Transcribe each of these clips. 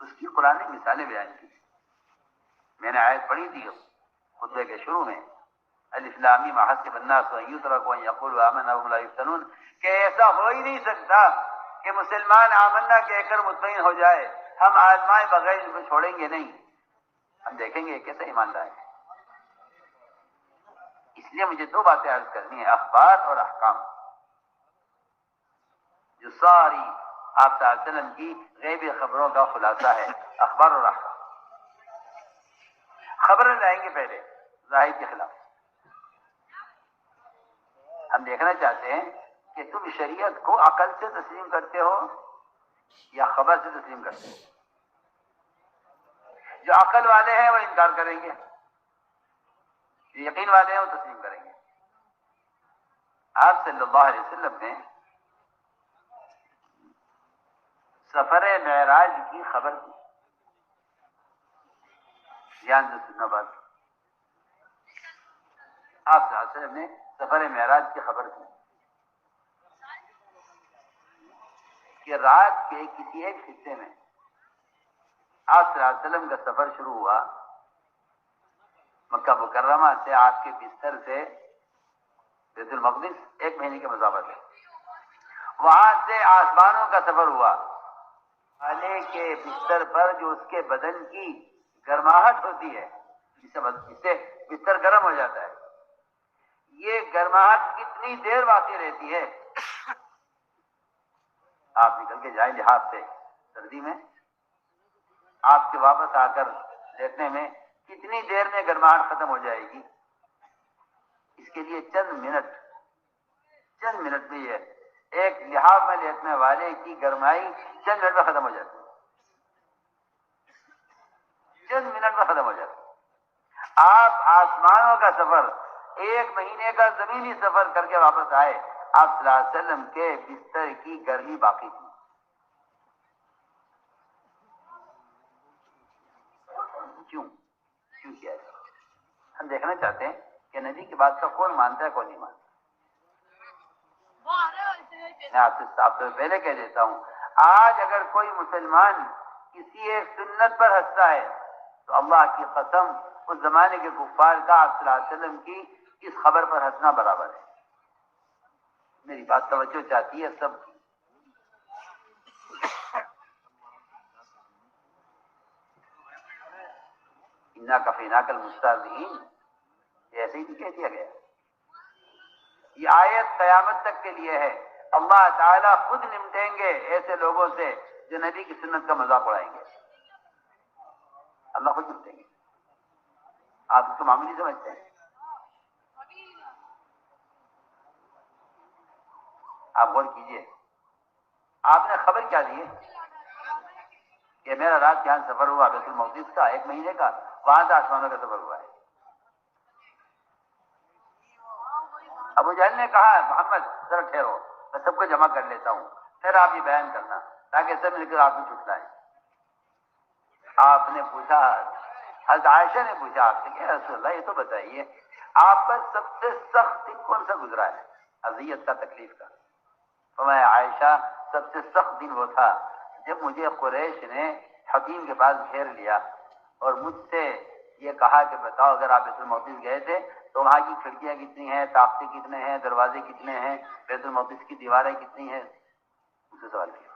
اس کی قرآن نے مثالیں بیان کی. میں نے آیت پڑھی تھی خطبے کے شروع میں، الف لام میم حسب الناس ان یترکوا ان یقولوا آمنا وهم لا یفتنون، کہ ایسا ہو ہی نہیں سکتا کہ مسلمان آمنا کہہ کر مطمئن ہو جائے، ہم آزمائے بغیر ان کو چھوڑیں گے نہیں، ہم دیکھیں گے کیسے ایماندار ہیں. اس لیے مجھے دو باتیں عرض کرنی ہیں، اخبار اور احکام، جو ساری آپ صلی اللہ علیہ وسلم کی غیبی خبروں کا خلاصہ ہے، اخبار اور احکام. خبریں لائیں گے پہلے ظاہر کے خلاف. ہم دیکھنا چاہتے ہیں کہ تم شریعت کو عقل سے تسلیم کرتے ہو یا خبر سے تسلیم کرتے ہو. جو عقل والے ہیں وہ انکار کریں گے، جو یقین والے ہیں وہ تسلیم کریں گے. آپ صلی اللہ علیہ وسلم نے سفر معراج کی خبر دی. دھیان سے سننا بات. آپ صلی اللہ علیہ وسلم نے سفر معراج کی خبر دی کہ رات کے کسی ایک حصے میں آپ صلی اللہ علیہ وسلم کا سفر شروع ہوا. مکہ مکرمہ سے آپ کے بستر سے بیت المقدس 1 مہینے کے مسافت ہے. وہاں سے آسمانوں کا سفر ہوا. والے کے بستر پر جو اس کے بدن کی گرماہٹ ہوتی ہے، جس سے بستر گرم ہو جاتا ہے، یہ گرماہٹ کتنی دیر باقی رہتی ہے؟ آپ نکل کے جائیں جہاز سے سردی میں، آپ کے واپس آ کر لیٹنے میں کتنی دیر میں گرماہٹ ختم ہو جائے گی؟ اس کے لیے چند منٹ میں یہ ایک لحاظ میں لیٹنے والے کی گرمائی چند منٹ میں ختم ہو جاتی ہے. چند منٹ میں ختم ہو جاتی ہے. آپ آسمانوں کا سفر 1 مہینے کا زمینی سفر کر کے واپس آئے، آپ صلی اللہ علیہ وسلم کے بستر کی گرمی باقی تھی. کیوں کیا ہے؟ ہم دیکھنا چاہتے ہیں کہ نبی کی بات کا کون مانتا ہے کون نہیں مانتا. میں آپ سے پہلے کہہ دیتا ہوں، آج اگر کوئی مسلمان کسی ایک سنت پر ہنستا ہے تو اللہ کی قسم اس زمانے کے کفار کا آپ صلی اللہ علیہ وسلم کی اس خبر پر ہنسنا برابر ہے. میری بات توجہ چاہتی ہے سب کی. انا کفیناک المستہزئین، ایسے ہی کہہ دیا گیا. یہ آیت قیامت تک کے لیے ہے. اللہ تعالیٰ خود نمٹیں گے ایسے لوگوں سے جو نبی کی سنت کا مذاق اڑائیں گے. اللہ خود نمٹیں گے. آپ اس کو معمولی سمجھتے ہیں؟ آپ غور کیجئے، آپ نے خبر کیا دی ہے کہ میرا رات یہاں سفر ہوا بیت المقدس کا 1 مہینے کا، وہاں سے آسمانوں کا سفر ہوا ہے. ابو جہل نے کہا محمد ذرا ٹھہرو، میں سب کو جمع کر لیتا ہوں، پھر آپ یہ بیان کرنا تاکہ سب مل کر آپ کو چھٹلائیں. آپ نے پوچھا، حضرت عائشہ نے پوچھا آپ سے کہ رسول اللہ یہ تو بتائیے آپ پر سب سے سخت دن کون سا گزرا ہے اذیت کا، تکلیف کا؟ فرمایا عائشہ سب سے سخت دن وہ تھا جب مجھے قریش نے حکیم کے پاس گھیر لیا اور مجھ سے یہ کہا کہ بتاؤ اگر آپ بیت المقدس گئے تھے تو وہاں کی کھڑکیاں کتنی ہیں، طاقتے کتنے ہیں، دروازے کتنے ہیں، بیت المقدس کی دیواریں کتنی ہیں. مجھ سے سوال کیا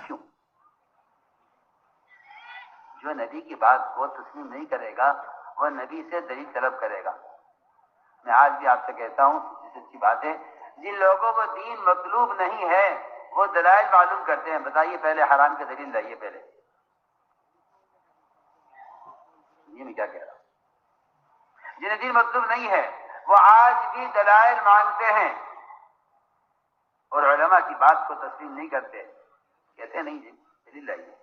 کیوں؟ جو نبی کی بات کو تسلیم نہیں کرے گا وہ نبی سے دلیل طلب کرے گا. میں آج بھی آپ سے کہتا ہوں سچی بات ہے، جن لوگوں کو دین مطلوب نہیں ہے وہ دلائل معلوم کرتے ہیں. بتائیے پہلے حرام کی دلیل لائیے. پہلے یہ میں کیا کہہ رہا ہوں، جنہیں دین مطلوب نہیں ہے وہ آج بھی دلائل مانگتے ہیں اور علماء کی بات کو تسلیم نہیں کرتے. کہتے نہیں جی دلیل لائیے.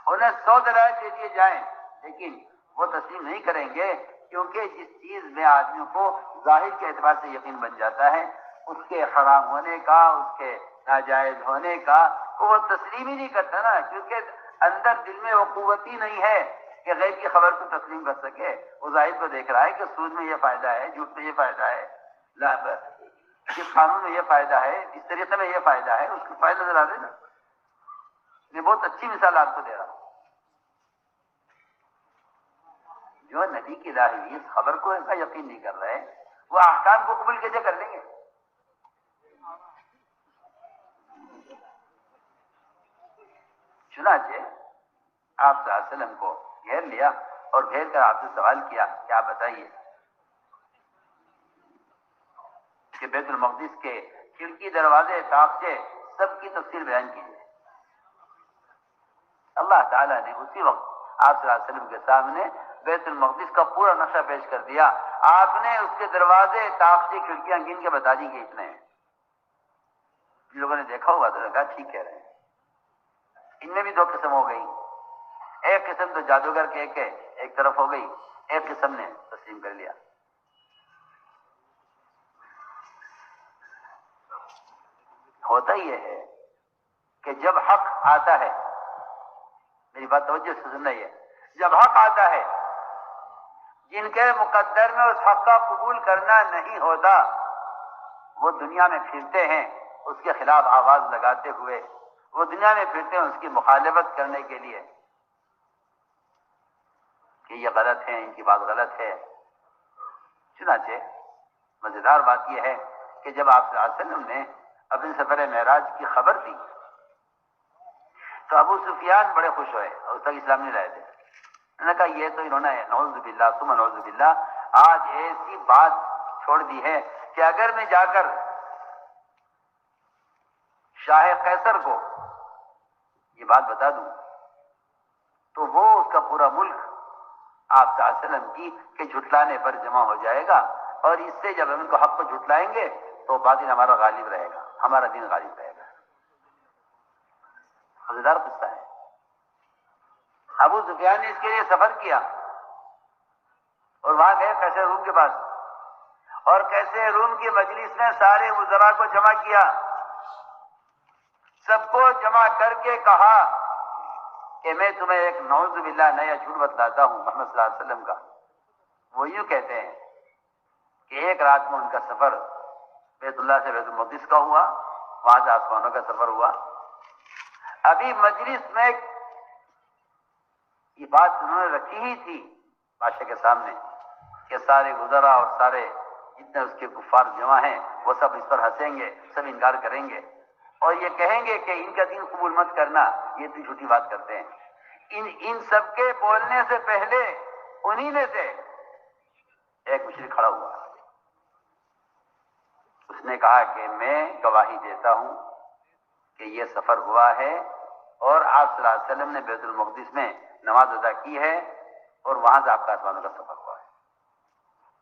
انہیں 100 دلائل دے دیے جائیں لیکن وہ تسلیم نہیں کریں گے، کیونکہ جس چیز میں آدمی کو ظاہر کے اعتبار سے یقین بن جاتا ہے اس کے حرام ہونے کا، اس کے ناجائز ہونے کا وہ تسلیم ہی نہیں کرتا نا، کیونکہ اندر دل میں وہ قوت ہی نہیں ہے کہ غیب کی خبر کو تسلیم کر سکے. وہ ظاہر کو دیکھ رہا ہے کہ سود میں یہ فائدہ ہے، جھوٹ میں یہ فائدہ ہے، اس قانون میں یہ فائدہ ہے، اس طریقے میں یہ فائدہ ہے، اس کو فائدہ نظر آ رہا ہے نا. میں بہت اچھی مثال آپ کو دے رہا ہوں. جو نبی کی لائی ہوئی اس خبر کو ایسا یقین نہیں کر رہے وہ احکام کو قبول کیسے کر لیں گے؟ چنانچہ آپ صلی اللہ علیہ وسلم کو گھیر لیا اور گھیر کر آپ سے سوال کیا کہ آپ بتائیے کہ بیت المقدس کے کھڑکی دروازے طاقچے سب کی تفصیل بیان کیجیے. اللہ تعالیٰ نے اسی وقت آپ صلی اللہ علیہ وسلم کے سامنے بیت المقدس کا پورا نقشہ پیش کر دیا. آپ نے اس کے دروازے طاقچے کھڑکیاں گن کے بتا دی کہ اتنے ہیں. لوگوں نے دیکھا ہوا تو کہا ٹھیک کہہ رہے ہیں. ان میں بھی دو قسم ہو گئی. ایک قسم تو جادوگر کے ایک طرف ہو گئی, ایک قسم نے تسلیم کر لیا. ہوتا یہ ہے کہ جب حق آتا ہے, میری بات توجہ سے سننا, یہ جب حق آتا ہے جن کے مقدر میں اس حق کا قبول کرنا نہیں ہوتا وہ دنیا میں پھرتے ہیں اس کے خلاف آواز لگاتے ہوئے, وہ دنیا میں پھرتے ہیں اس کی مخالفت کرنے کے لیے کہ یہ غلط ہے, ان کی بات غلط ہے. چنانچہ مزیدار بات یہ ہے کہ جب آپ صلی اللہ علیہ وسلم نے اپنے سفر معراج کی خبر دی تو ابو سفیان بڑے خوش ہوئے, اور اس تک اسلام نہیں لائے تھے. انہوں نے کہا یہ تو انہوں نے نعوذ باللہ ثم نعوذ باللہ آج ایسی بات چھوڑ دی ہے کہ اگر میں جا کر شاہ قیصر کو یہ بات بتا دوں تو وہ اس کا پورا ملک آپ صلی اللہ علیہ وسلم کی کہ جھٹلانے پر جمع ہو جائے گا, اور اس سے جب ہم ان کو حق کو جھٹلائیں گے تو باطل ہمارا غالب رہے گا, ہمارا دین غالب رہے گا. مزیدار قصہ ہے. ابو سفیان نے اس کے لیے سفر کیا اور وہاں گئے قیصر روم کے پاس, اور قیصر روم کی مجلس میں سارے وزراء کو جمع کیا, سب کو جمع کر کے کہا کہ میں تمہیں ایک نعوذ باللہ نیا جھوٹ بتلاتا ہوں محمد صلی اللہ علیہ وسلم کا. وہ یوں کہتے ہیں کہ ایک رات میں ان کا سفر بیت اللہ سے بیت المقدس کا ہوا, وہاں سے آسمانوں کا سفر ہوا. ابھی مجلس میں یہ بات انہوں نے رکھی ہی تھی بادشاہ کے سامنے کہ سارے وزراء اور سارے جتنے اس کے کفار جمع ہیں وہ سب اس پر ہنسیں گے, سب انکار کریں گے اور یہ کہیں گے کہ ان کا دین قبول مت کرنا, یہ تو جھوٹی بات کرتے ہیں. ان سب کے بولنے سے پہلے انہی میں سے ایک مشرک کھڑا ہوا. اس نے کہا کہ میں گواہی دیتا ہوں کہ یہ سفر ہوا ہے اور آپ صلی اللہ علیہ وسلم نے بیت المقدس میں نماز ادا کی ہے اور وہاں سے آپ کا آسمانوں کا سفر ہوا ہے.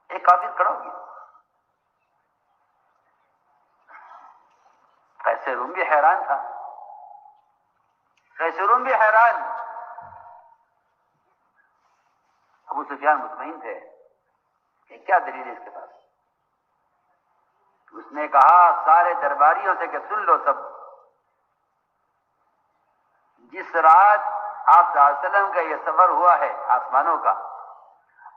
ایک کافر کھڑا ہو گیا. قیصر روم بھی حیران تھا, قیصر روم بھی حیران. ابو سفیان مطمئن تھے کہ کیا دلیل ہے اس کے پاس. اس نے کہا سارے درباریوں سے کہ سن لو سب, جس رات آپ صلی اللہ علیہ وسلم کا یہ سفر ہوا ہے آسمانوں کا,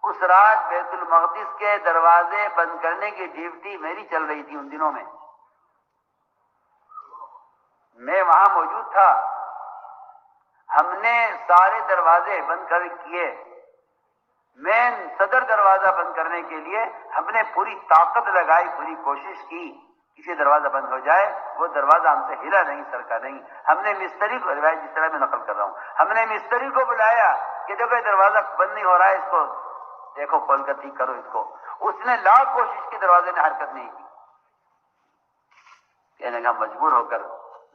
اس رات بیت المقدس کے دروازے بند کرنے کی ڈیوٹی میری چل رہی تھی. ان دنوں میں وہاں موجود تھا. ہم نے سارے دروازے بند کر کیے. مین صدر دروازہ بند کرنے کے لیے ہم نے پوری طاقت لگائی, پوری کوشش کی کسی دروازہ بند ہو جائے. وہ دروازہ ہم سے ہلا نہیں, سرکا نہیں. ہم نے مستری کو, روایت جس طرح میں نقل کر رہا ہوں, ہم نے مستری کو بلایا کہ دیکھو یہ دروازہ بند نہیں ہو رہا ہے, اس کو دیکھو کھول کر ٹھیک کرو اس کو. اس نے لاکھ کوشش کی, دروازے نے حرکت نہیں کی. کہنے کا مجبور ہو کر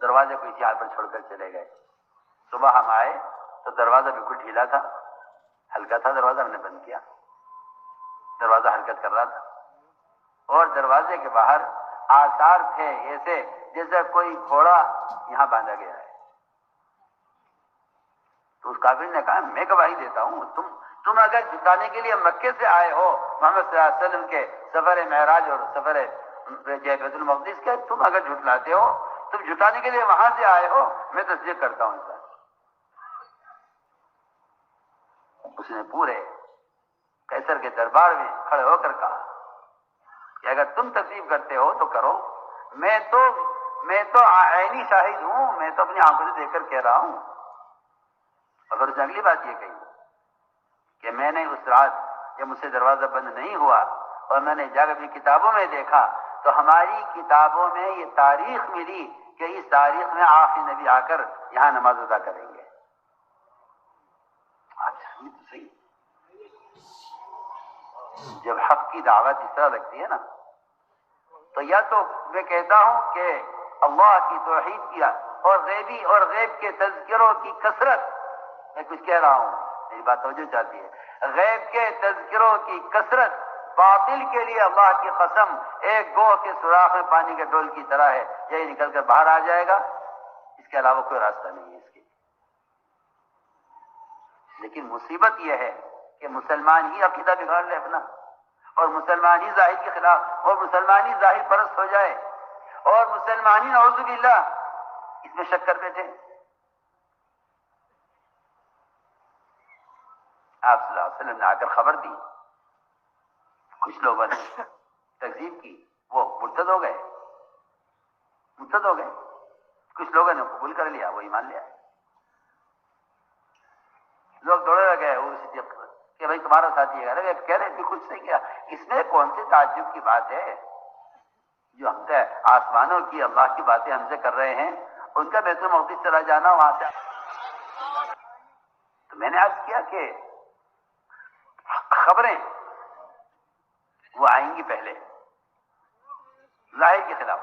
دروازے کو اسی حال پر چھوڑ کر چلے گئے. صبح ہم آئے تو دروازہ بالکل ڈھیلا تھا, ہلکا تھا دروازہ, ہم نے بند کیا. دروازہ حرکت کر رہا تھا اور دروازے کے باہر آثار تھے ایسے جیسے کوئی گھوڑا یہاں باندھا گیا ہے. تو اس کافر نے کہا میں گواہی دیتا ہوں, تم اگر جھٹانے کے لیے مکے سے آئے ہو محمد صلی اللہ علیہ وسلم کے سفر معراج اور سفر بیت المقدس کے, تم اگر جھٹلاتے ہو, تم جھٹانے کے لیے وہاں سے آئے ہو, میں تصدیق کرتا ہوں. اس نے پورے قیصر کے دربار میں کھڑے ہو کر کہا کہ اگر تم تصدیق کرتے ہو تو کرو, میں تو میں تو عینی شاہد ہوں، میں تو اپنی آنکھوں سے دیکھ کر کہہ رہا ہوں. اگر اس نے اگلی بات یہ کہی کہ میں نے اس رات جب مجھ سے دروازہ بند نہیں ہوا اور میں نے جا کے اپنی کتابوں میں دیکھا تو ہماری کتابوں میں یہ تاریخ ملی کہ اس تاریخ میں آخری نبی آ کر یہاں نماز ادا کریں گے. اچھا تو صحیح. جب حق کی دعوت اس طرح لگتی ہے نا تو یا تو میں کہتا ہوں کہ اللہ کی توحید کیا اور غیبی اور غیب کے تذکروں کی کثرت، میں کچھ کہہ رہا ہوں میری بات توجہ چاہتی ہے، غیب کے تذکروں کی کثرت باطل کے لیے اللہ کی قسم ایک گوہ کے سوراخ میں پانی کے ڈول کی طرح ہے، یہی نکل کر باہر آ جائے گا، اس کے علاوہ کوئی راستہ نہیں ہے اس کے. لیکن مصیبت یہ ہے کہ مسلمان ہی عقیدہ بگاڑ لے اپنا، اور مسلمان ہی ظاہر کے خلاف، اور مسلمان ہی ظاہر پرست ہو جائے، اور مسلمان ہی نعوذ باللہ اس میں شک کر بیٹھے. آپ صلی اللہ علیہ وسلم نے آ کر خبر دی، کچھ لوگوں نے تکذیب کی، وہ مرتد ہو گئے، کچھ لوگوں نے قبول کر لیا، وہ ایمان لیا. لوگ دوڑے رہ گئے وہ صدیق کہ بھائی تمہارا ساتھی ہے، کہہ رہے کہ کچھ نہیں کیا. اس میں کون سی تعجب کی بات ہے؟ جو ہم سے آسمانوں کی اللہ کی باتیں ہم سے کر رہے ہیں، ان کا بیت المقدس چلا جانا وہاں سے. تو میں نے عرض کیا کہ خبریں وہ آئیں گی پہلے ظاہر کے خلاف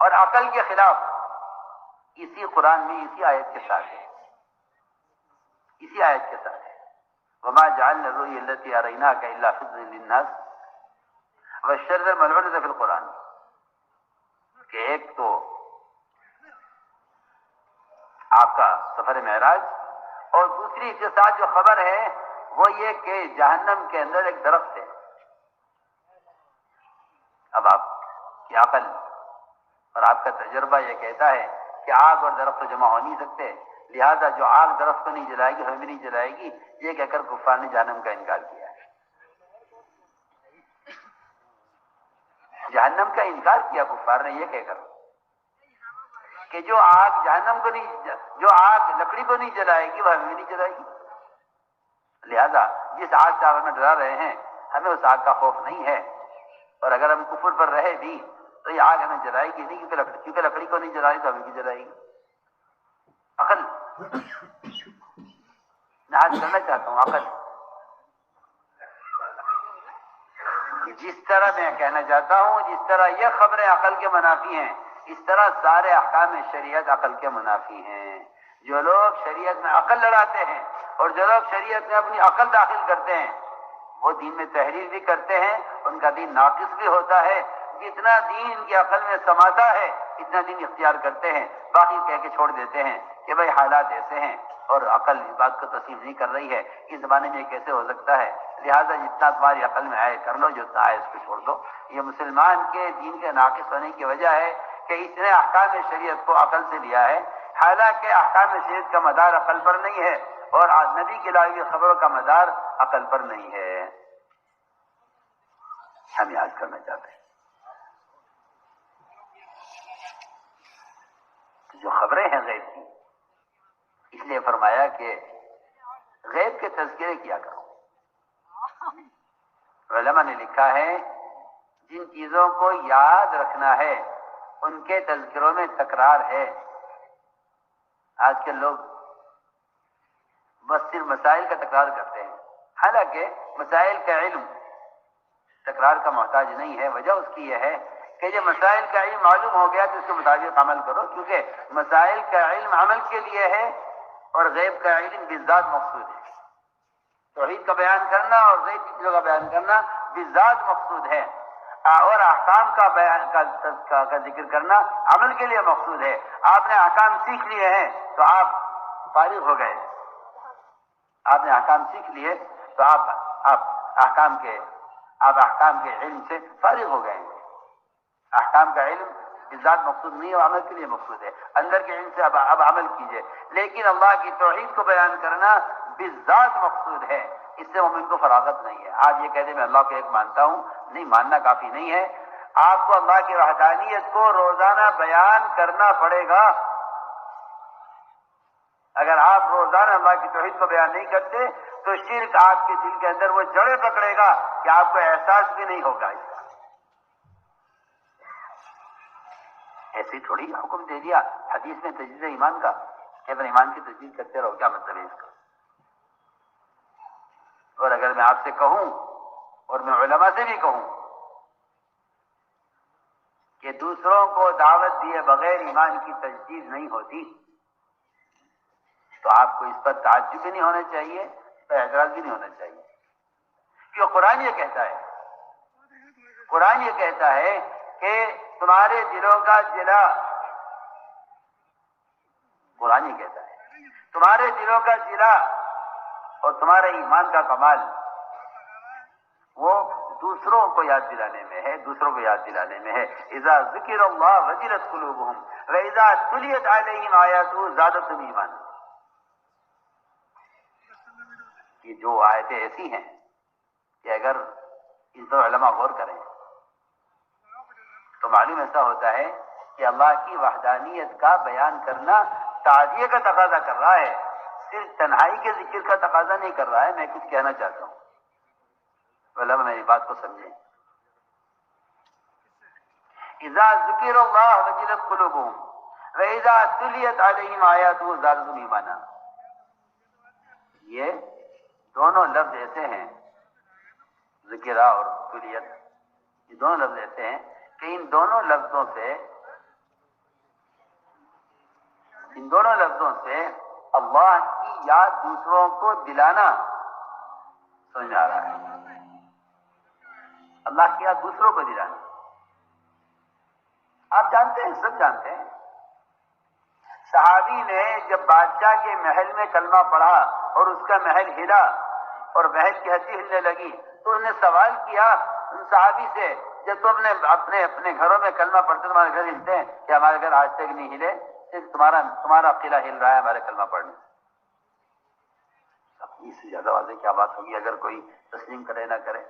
اور عقل کے خلاف. اسی قرآن میں اسی آیت کے ساتھ ہے، وما جعلنا الرؤيا التي أريناك إلا فتنة للناس والشر الملعون في القرآن. کہ ایک تو آپ کا سفر معراج، اور دوسری کے ساتھ جو خبر ہے وہ یہ کہ جہنم کے اندر ایک درخت ہے. اب آپ کی عقل اور آپ کا تجربہ یہ کہتا ہے کہ آگ اور درخت تو جمع ہو نہیں سکتے، لہذا جو آگ درخت کو نہیں جلائے گی ہمیں بھی نہیں جلائے گی، یہ کہہ کر کفار نے جہنم کا انکار کیا ہے. جہنم کا انکار کیا کفار نے یہ کہہ کر کہ جو آگ جہنم کو نہیں، جو آگ لکڑی کو نہیں جلائے گی وہ ہمیں بھی نہیں جلائے گی. لہذا جس آگ سے آپ ہمیں ڈرا رہے ہیں ہمیں اس آگ کا خوف نہیں ہے، اور اگر ہم کفر پر رہے بھی تو یہ آگ ہمیں جلائے گی نہیں، کیونکہ لکڑی کو نہیں جلائے تو ہمیں بھی جلائے گی. عقل میں آج کرنا چاہتا ہوں، عقل جس طرح میں کہنا چاہتا ہوں، جس طرح یہ خبریں عقل کے منافی ہیں، اس طرح سارے احکام شریعت عقل کے منافی ہیں. جو لوگ شریعت میں عقل لڑاتے ہیں اور جو لوگ شریعت میں اپنی عقل داخل کرتے ہیں وہ دین میں تحریف بھی کرتے ہیں، ان کا دین ناقص بھی ہوتا ہے. جتنا دین ان کی عقل میں سماتا ہے اتنا دین اختیار کرتے ہیں، باقی کہہ کے چھوڑ دیتے ہیں کہ بھائی حالات ایسے ہیں اور عقل اس بات کو تسلیم نہیں کر رہی ہے، اس زمانے میں یہ کیسے ہو سکتا ہے، لہٰذا جتنا تمہاری عقل میں آئے کر لو، جو اتنا آئے اس کو چھوڑ دو. یہ مسلمان کے دین کے ناقص ہونے کی وجہ ہے کہ اس نے احکام شریعت کو عقل سے لیا ہے، حالانکہ احکام شریعت کا مدار عقل پر نہیں ہے اور نبی کی لائی ہوئی خبروں کا مدار عقل پر نہیں ہے. ہم یاد کرنا چاہتے ہیں جو خبریں ہیں غیب کی، اس لیے فرمایا کہ غیب کے تذکرے کیا کرو. علماء نے لکھا ہے جن چیزوں کو یاد رکھنا ہے ان کے تذکروں میں تکرار ہے. آج کے لوگ بس صرف مسائل کا تکرار کرتے ہیں، حالانکہ مسائل کا علم تکرار کا محتاج نہیں ہے. وجہ اس کی یہ ہے کہ جب مسائل کا علم معلوم ہو گیا تو اس کے مطابق عمل کرو، کیونکہ مسائل کا علم عمل کے لیے ہے اور غیب کا علم بالذات مقصود ہے. توحید کا بیان کرنا اور غیب کی چیزوں کا بیان کرنا بالذات مقصود ہے، اور احکام کا بیان کا ذکر کرنا عمل کے لیے مقصود ہے. آپ نے احکام سیکھ لیے ہیں تو آپ فارغ ہو گئے، آپ نے احکام سیکھ لیے تو آپ احکام کے علم سے فارغ ہو گئے. احکام کا علم بالذات مقصود نہیں ہے، عمل کے لیے مقصود ہے. اندر کے علم سے اب عمل کیجئے، لیکن اللہ کی توحید کو بیان کرنا بالذات مقصود ہے. اس سے مومن کو فراغت نہیں ہے. آج یہ کہتے میں اللہ کو ایک مانتا ہوں، نہیں، ماننا کافی نہیں ہے. آپ کو اللہ کی وحدانیت کو روزانہ بیان کرنا پڑے گا۔ اگر آپ روزانہ اللہ کی توحید کو بیان نہیں کرتے تو شرک آپ کے دل کے اندر وہ جڑیں پکڑے گا کہ آپ کو احساس بھی نہیں ہوگا اس کا۔ ایسی تھوڑی حکم دے دیا حدیث میں تجدید ایمان کا کہ اگر ایمان کی تجدید کرتے رہو، کیا مطلب ہے اس کا؟ اور اگر میں آپ سے کہوں اور میں علماء سے بھی کہوں کہ دوسروں کو دعوت دیے بغیر ایمان کی تجدید نہیں ہوتی، تو آپ کو اس پر تعجب بھی نہیں ہونا چاہیے، اس پر اعتراض بھی نہیں ہونا چاہیے، کیوں قرآن یہ کہتا ہے، قرآن یہ کہتا ہے کہ تمہارے دلوں کا جلا، قرآن یہ کہتا ہے تمہارے دلوں کا جلا اور تمہارے ایمان کا کمال وہ دوسروں کو یاد دلانے میں ہے، دوسروں کو یاد دلانے میں ہے۔ اذا ذکر اللہ وجلت قلوبہم واذا تلیت علیہم آیاتہ زادتہم ایمانا، یہ جو آیتیں ایسی ہیں کہ اگر ان پر علماء غور کریں تو معلوم ایسا ہوتا ہے کہ اللہ کی وحدانیت کا بیان کرنا تعزیے کا تقاضا کر رہا ہے، صرف تنہائی کے ذکر کا تقاضا نہیں کر رہا ہے۔ میں کچھ کہنا چاہتا ہوں، علماء میری بات کو سمجھیں۔ اذا ذکر اللہ وجلت قلوبہم واذا تلیت علیہم آیاتہ زادتہم ایمانا، یہ دونوں لفظ ایسے ہیں، ذکرہ اور تلیت، یہ دونوں لفظ ایسے ہیں کہ ان دونوں لفظوں سے اللہ کی یاد دوسروں کو دلانا سمجھ آ رہا ہے، اللہ کی یاد دوسروں کو دلانا۔ آپ جانتے ہیں، سب جانتے ہیں، صحابی نے جب بادشاہ کے محل میں کلمہ پڑھا اور اس کا محل ہلا اور محل کی ہڈی ہلنے لگی تو انہوں نے سوال کیا ان صحابی سے، جب تم نے اپنے گھروں میں کلمہ پڑھتے تمہارے گھر ہلتے ہیں کہ ہمارے گھر آج تک نہیں ہلے، صرف تمہارا قلعہ ہل رہا ہے ہمارے کلمہ پڑھنے سے۔ اس سے زیادہ واضح کیا بات ہوگی اگر کوئی تسلیم کرے نہ کرے؟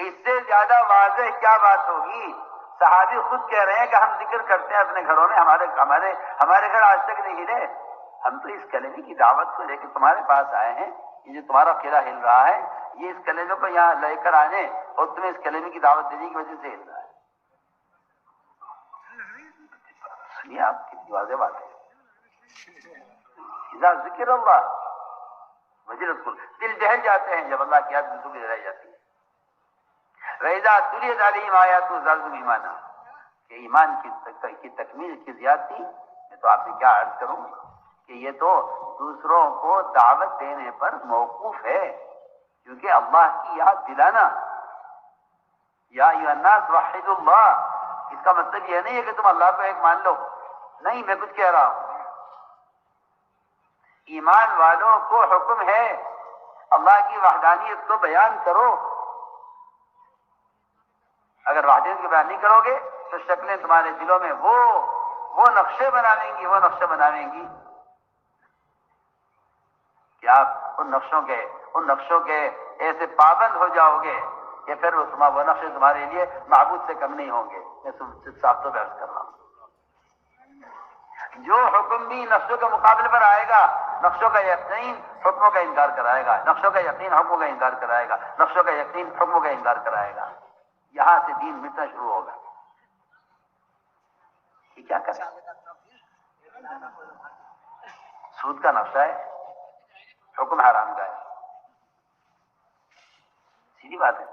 اس سے زیادہ واضح کیا بات ہوگی؟ صحابی خود کہہ رہے ہیں کہ ہم ذکر کرتے ہیں اپنے گھروں میں، ہمارے گھر آج تک نہیں ہلے، ہم تو اس کلمے کی دعوت کو لے کے تمہارے پاس آئے ہیں، یہ جو تمہارا قلعہ ہل رہا ہے یہ اس کلمے کو یہاں لے کر آنے اور تمہیں اس کلمے کی دعوت دینے کی وجہ سے ہل رہا ہے۔ سنیے آپ کتنی واضح بات ہے۔ اذا ذکر اللہ وجلت قلوبہم، دل دہل جاتے ہیں جب اللہ کی یاد دلوں میں دلائی جاتی ہے۔ وَإِذَا تُلِيَتْ عَلَيْهِمْ آیَاتُهُ زَادَتْهُمْ ایمانا، کہ ایمان کی تکمیل کی زیادتی میں تو آپ سے کیا عرض کروں کہ یہ تو دوسروں کو دعوت دینے پر موقوف ہے، کیونکہ اللہ کی یاد دلانا، یا ایھا الناس وحدوا اللہ، اس کا مطلب یہ نہیں ہے کہ تم اللہ کو ایک مان لو، نہیں، میں کچھ کہہ رہا ہوں، ایمان والوں کو حکم ہے اللہ کی وحدانیت کو بیان کرو۔ اگر وحدانیت کو بیان نہیں کرو گے تو شکلیں تمہارے دلوں میں وہ نقشے بناویں گی کہ آپ ان نقشوں کے ایسے پابند ہو جاؤ گے کہ پھر وہ نقشے تمہارے لیے معبود سے کم نہیں ہوں گے۔ میں صاف طور پہ عرض کر رہا ہوں، جو حکم بھی نقشوں کے مقابلے پر آئے گا، نقشوں کا یقین حکموں کا انکار کرائے گا، نقشوں کا یقین حکموں کا انکار کرائے گا، نقشوں کا یقین حکموں کا انکار کرائے گا، یہاں سے دین مٹنا شروع ہوگا۔ یہ کیا کریں؟ سود کا نقشہ ہے، حکم حرام کا ہے، سیدھی بات ہے۔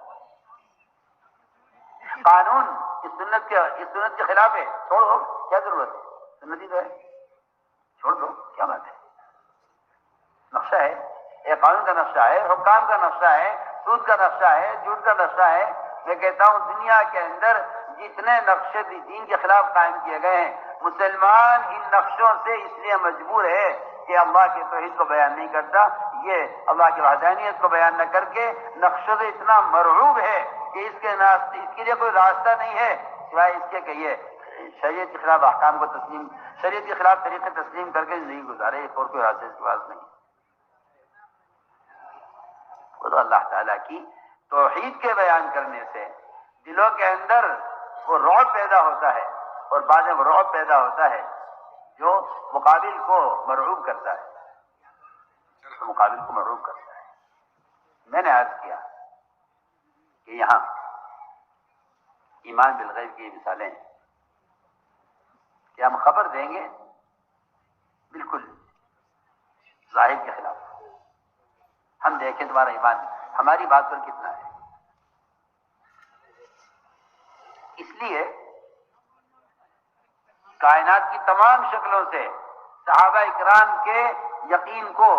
قانون اس سنت کے خلاف ہے، چھوڑو، کیا ضرورت ہے، سنت ہی تو ہے، چھوڑ دو، کیا بات ہے۔ نقشہ ہے، یہ قانون کا نقشہ ہے، حکام کا نقشہ ہے، سود کا نقشہ ہے، جھوٹ کا نقشہ ہے۔ میں کہتا ہوں دنیا کے اندر جتنے نقشے دین کے خلاف قائم کیے گئے ہیں، مسلمان ان نقشوں سے اس لیے مجبور ہے کہ اللہ کی توحید کو بیان نہیں کرتا، یہ اللہ کی وحدانیت کو بیان نہ کر کے نقشوں سے اتنا مرعوب ہے کہ اس کے لیے کوئی راستہ نہیں ہے سوائے اس کے کہ یہ شریعت کے خلاف احکام کو شریعت کے خلاف طریقے تسلیم کر کے زندگی گزارے، اور کوئی راستہ اس کے پاس نہیں۔ وہ تو اللہ تعالیٰ کی توحید کے بیان کرنے سے دلوں کے اندر وہ رعب پیدا ہوتا ہے، اور بعد میں وہ رعب پیدا ہوتا ہے جو مقابل کو مرعوب کرتا ہے، مقابل کو مرعوب کرتا ہے۔ میں نے عرض کیا کہ یہاں ایمان بالغیب کی مثالیں ہیں کہ ہم خبر دیں گے بالکل ظاہر کے خلاف، ہم دیکھیں تمہارا ایمان ہماری بات پر کتنا ہے۔ اس لیے کائنات کی تمام شکلوں سے صحابہ اکرام کے یقین کو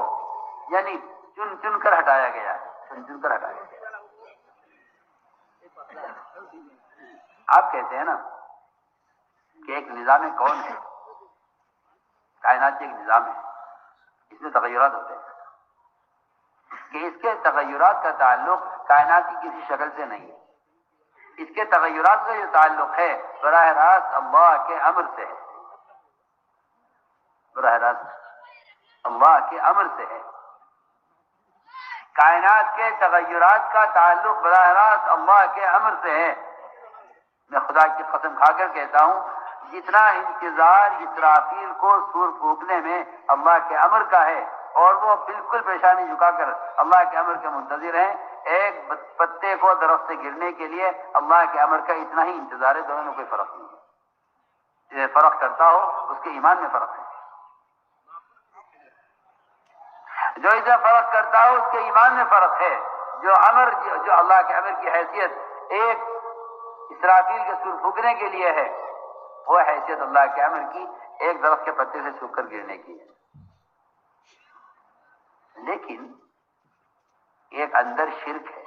یعنی چن چن کر ہٹایا گیا ہے، چن چن کر ہٹایا گیا۔ آپ کہتے ہیں نا کہ ایک نظام کون ہے، کائنات کے ایک نظام ہے، اس میں تغیرات ہوتے ہیں، کہ اس کے تغیرات کا تعلق کائنات کی کسی شکل سے نہیں ہے، اس کے تغیرات کا جو تعلق ہے براہ راست اللہ کے امر سے ہے، براہ راست اللہ کے امر سے ہے۔ کائنات کے تغیرات کا تعلق براہ راست اللہ کے امر سے ہے۔ میں خدا کی قسم کھا کر کہتا ہوں، جتنا انتظار اسرافیل کو سور پھونکنے میں اللہ کے امر کا ہے، اور وہ بالکل پیشانی جھکا کر اللہ کے امر کے منتظر ہیں، ایک پتے کو درخت سے گرنے کے لیے اللہ کے امر کا اتنا ہی انتظار ہے، دونوں میں کوئی فرق نہیں ہے۔ یہ فرق کرتا ہو اس کے ایمان میں فرق ہے، جو اسے فرق کرتا ہو اس کے ایمان میں فرق ہے۔ جو اللہ کے امر کی حیثیت ایک اسرافیل کے سر پھونکنے کے لیے ہے، وہ حیثیت اللہ کے امر کی ایک درخت کے پتے سے سوکھ کر گرنے کی ہے۔ لیکن ایک اندر شرک ہے،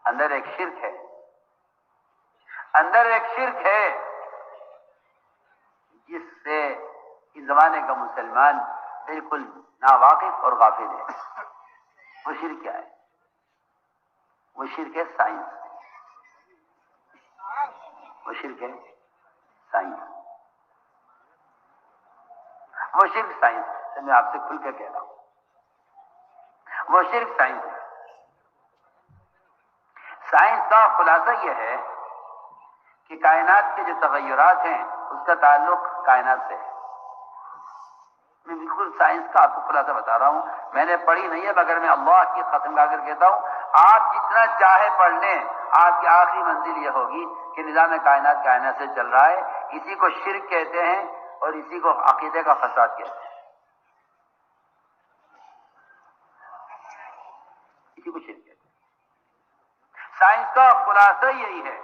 اندر ایک شرک ہے، اندر ایک شرک ہے جس سے اس زمانے کا مسلمان بالکل ناواقف اور غافل ہے۔ وہ شرک کیا ہے؟ وہ شرک ہے سائنس، وہ شرک ہے سائنس، وہ شرک سائنس ہے۔ میں آپ سے کھل کے کہہ رہا ہوں، وہ شرک سائنس ہے۔ سائنس کا خلاصہ یہ ہے کہ کائنات کے جو تغیرات ہیں اس کا تعلق کائنات سے ہے۔ میں بالکل سائنس کا آپ کو خلاصہ بتا رہا ہوں، میں نے پڑھی نہیں ہے مگر میں اللہ کی قسم کھا کر کہتا ہوں، آپ جتنا چاہے پڑھ لیں، آپ کی آخری منزل یہ ہوگی کہ نظام کائنات کائنات سے چل رہا ہے۔ اسی کو شرک کہتے ہیں اور اسی کو عقیدے کا فساد کہتے ہیں، اسی کو شرک کہتے ہیں۔ سائنس کا خلاصہ یہی ہے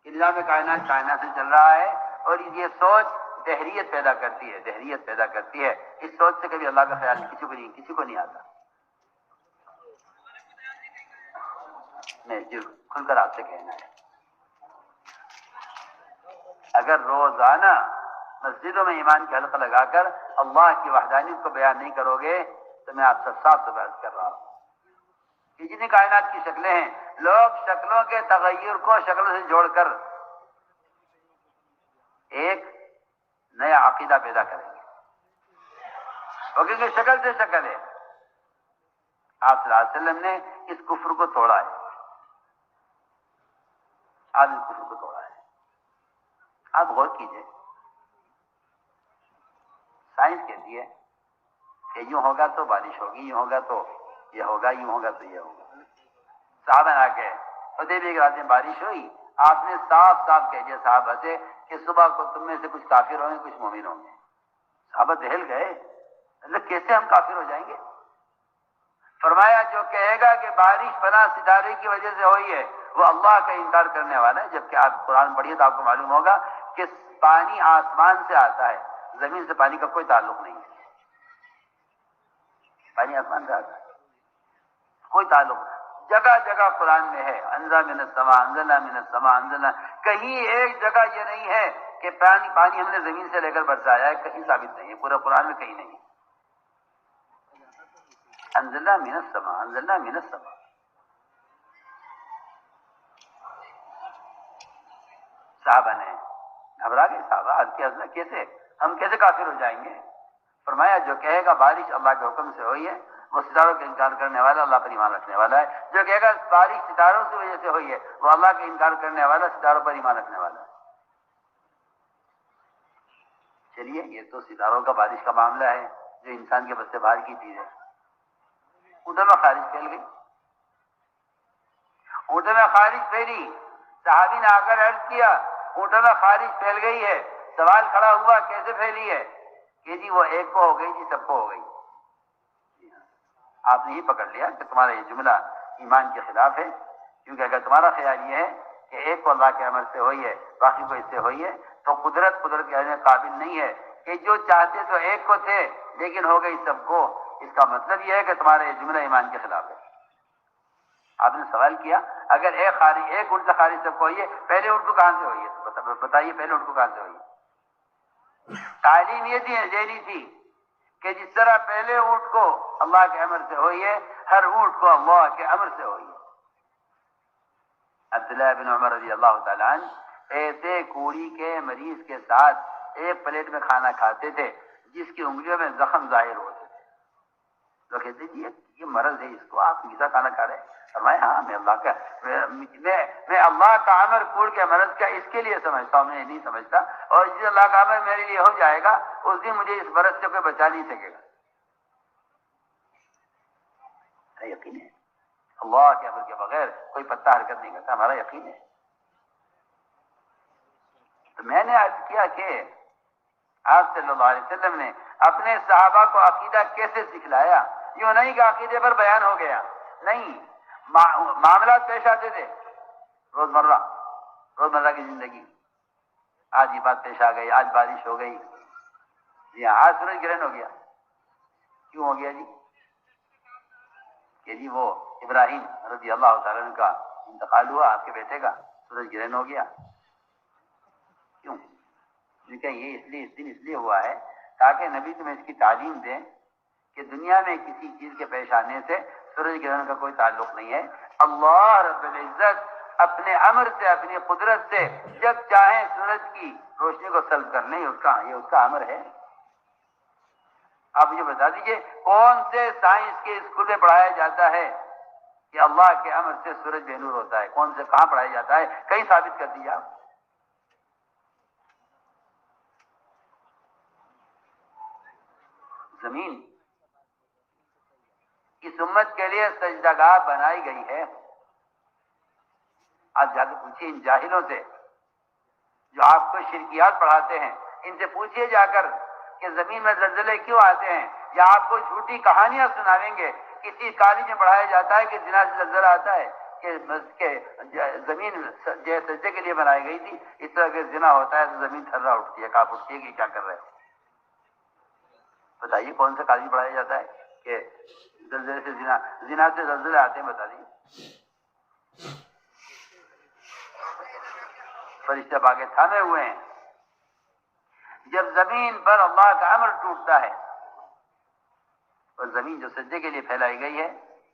کہ نظام کائنات کائنات سے چل رہا ہے، اور یہ سوچ دہریت پیدا کرتی ہے، دہریت پیدا کرتی ہے۔ اس سوچ سے کبھی اللہ کا خیال کسی کو نہیں آتا۔ میں جو کھل کر آپ سے کہنا ہے، اگر روزانہ مسجدوں میں ایمان کی حلقہ لگا کر اللہ کی وحدانیت کو بیان نہیں کرو گے تو میں آپ سے صاف بات کر رہا ہوں کہ جتنی کائنات کی شکلیں ہیں، لوگ شکلوں کے تغیر کو شکلوں سے جوڑ کر ایک نیا عقیدہ پیدا کریں گے، وہ کیونکہ شکل سے شکل ہے۔ آپ صلی اللہ علیہ وسلم نے اس کفر کو توڑا ہے، آپ اس کفر کو توڑا ہے۔ آپ غور کیجئے، سائنس کہتی ہے کہ یوں ہوگا تو بارش ہوگی، یوں ہوگا تو یہ ہوگا، یوں ہوگا تو یہ ہوگا۔ صحابہ آ کے حدیبیہ کے رات میں بارش ہوئی، آپ نے صاف صاف کہہ دیا صحابہ سے کہ صبح کو تم میں سے کچھ کافر ہوں گے، کچھ مومن ہوں گے۔ صحابہ دہل گئے، اللہ کیسے ہم کافر ہو جائیں گے؟ فرمایا جو کہے گا کہ بارش فلاں ستارے کی وجہ سے ہوئی ہے وہ اللہ کا انکار کرنے والا ہے، جبکہ آپ قرآن پڑھیے تو آپ کو معلوم ہوگا کہ پانی آسمان سے آتا ہے، زمین سے پانی کا کوئی تعلق نہیں ہے۔ پانی آسمان سے آتا ہے، کوئی تعلق نہیں۔ جگہ جگہ قرآن میں ہے انزل من السماء، انزلنا من السماء، انزلنا، کہیں ایک جگہ یہ نہیں ہے کہ پانی ہم نے زمین سے لے کر برسایا ہے، کہیں ثابت نہیں ہے، پورے قرآن میں کہیں نہیں ہے۔ انزلنا من السماء، انزلنا من السماء۔ صحابہ نے گھبرا گئے، صحابہ کیسے ہم کیسے کافر ہو جائیں گے؟ فرمایا جو کہے گا بارش اللہ کے حکم سے ہوئی ہے وہ ستاروں کا انکار کرنے والا اللہ پر ایمان رکھنے والا ہے. جو کہے گا بارش ستاروں کی وجہ سے ہوئی ہے وہ اللہ کا انکار کرنے والا ستاروں پر ایمان رکھنے والا ہے. چلیے یہ تو ستاروں کا بارش کا معاملہ ہے جو انسان کے بس سے باہر کی چیز ہے. اونٹوں میں خارج پھیل گئی. اونٹوں میں خارج پھیلی. صحابی نے آ کر عرض کیا اونٹوں میں خارج پھیل گئی ہے. سوال کھڑا ہوا کیسے پھیلی ہے؟ کہ جی وہ ایک کو ہو گئی جی سب کو ہو گئی. آپ نے ہی پکڑ لیا کہ تمہارا یہ جملہ ایمان کے خلاف ہے. کیونکہ اگر تمہارا خیال یہ ہے کہ ایک کو اللہ کے امر سے ہوئی ہے باقی کو اس سے ہوئی ہے تو قدرت کے قابل نہیں ہے کہ جو چاہتے تو ایک کو تھے لیکن ہو گئی سب کو. اس کا مطلب یہ ہے کہ تمہارا یہ جملہ ایمان کے خلاف ہے. آپ نے سوال کیا اگر ایک اونٹ سے خارج سب کو ہوئی ہے پہلے اونٹ کو کہاں سے ہوئی ہے؟ بتائیے پہلے اونٹ کو کہاں سے ہوئی ہے؟ تعلیم یہ دینی تھی کہ جس طرح پہلے اونٹ کو اللہ کے امر سے ہوئی ہے ہر اونٹ کو اللہ کے امر سے ہوئی ہے. عبداللہ بن عمر رضی اللہ تعالیٰ عنہ ایسے کوڑی کے مریض کے ساتھ ایک پلیٹ میں کھانا کھاتے تھے جس کی انگلیوں میں زخم ظاہر ہوتے تھے. تو کہتے جی یہ مرض ہے اس کو آپ کیسا کھانا کھا رہے ہیں؟ فرمایا ہاں میں اللہ کا امر کوڑ کے مرض کا اس کے لیے سمجھتا ہوں, میں نہیں سمجھتا. اور جس اللہ کا امر میرے لیے ہو جائے گا اس دن مجھے اس مرض سے کوئی بچا نہیں سکے گا. یقین ہے اللہ کے امر کے بغیر کوئی پتا حرکت نہیں کرتا, ہمارا یقین ہے. تو میں نے عرض کیا کہ آپ صلی اللہ علیہ وسلم نے اپنے صحابہ کو عقیدہ کیسے سکھلایا؟ یوں نہیں کہ عقیدے پر بیان ہو گیا, نہیں, معاملات پیش آتے تھے روزمرہ کی زندگی. آج یہ بات پیش آ گئی, آج بارش ہو گئی, جی ہاں آج سورج گرہن ہو گیا. کیوں ہو گیا جی؟ کہ جی وہ ابراہیم رضی اللہ تعالیٰ عنہ کا انتقال ہوا, آپ کے بیٹے کا, سورج گرہن ہو گیا. کیوں؟ کیونکہ یہ اس دن اس لیے ہوا ہے تاکہ نبی تمہیں اس کی تعلیم دیں کہ دنیا میں کسی چیز کے پیش آنے سے سورج گرہن کا کوئی تعلق نہیں ہے. اللہ رب العزت اپنے امر سے اپنی قدرت سے جب چاہیں سورج کی روشنی کو سلب کر لیں, یہ اس کا امر ہے. آپ مجھے بتا دیجئے کون سے سائنس کے اسکول میں پڑھایا جاتا ہے کہ اللہ کے امر سے سورج بے نور ہوتا ہے؟ کون سے کہاں پڑھایا جاتا ہے؟ کہیں ثابت کر دیجیے آپ. زمین اس امت کے لیے سجدہ گاہ بنائی گئی ہے. آپ جا کے پوچھیے ان جاہلوں سے جو آپ کو شرکیات پڑھاتے ہیں, ان سے پوچھیے جا کر کہ زمین میں زلزلے کیوں آتے ہیں, یا آپ کو جھوٹی کہانیاں سناویں گے. کسی کالج میں پڑھایا جاتا ہے کہ زنا سے زلزلہ آتا ہے کہ زمین سجدے کے لیے بنائی گئی تھی, اس طرح کے زنا ہوتا ہے تو زمین تھرا اٹھتی ہے, کانپ اٹھتی ہے کہ کیا کر رہے ہیں. بتائیے کون سے کالج پڑھایا جاتا ہے کہ زلزلے سے زنا سے زلزلے آتے ہیں؟ بتا دیجیے. فرشتے باغے تھامے ہوئے ہیں. جب زمین پر اللہ کا امر ٹوٹتا ہے, اور زمین جو سجدے کے لیے پھیلائی گئی ہے,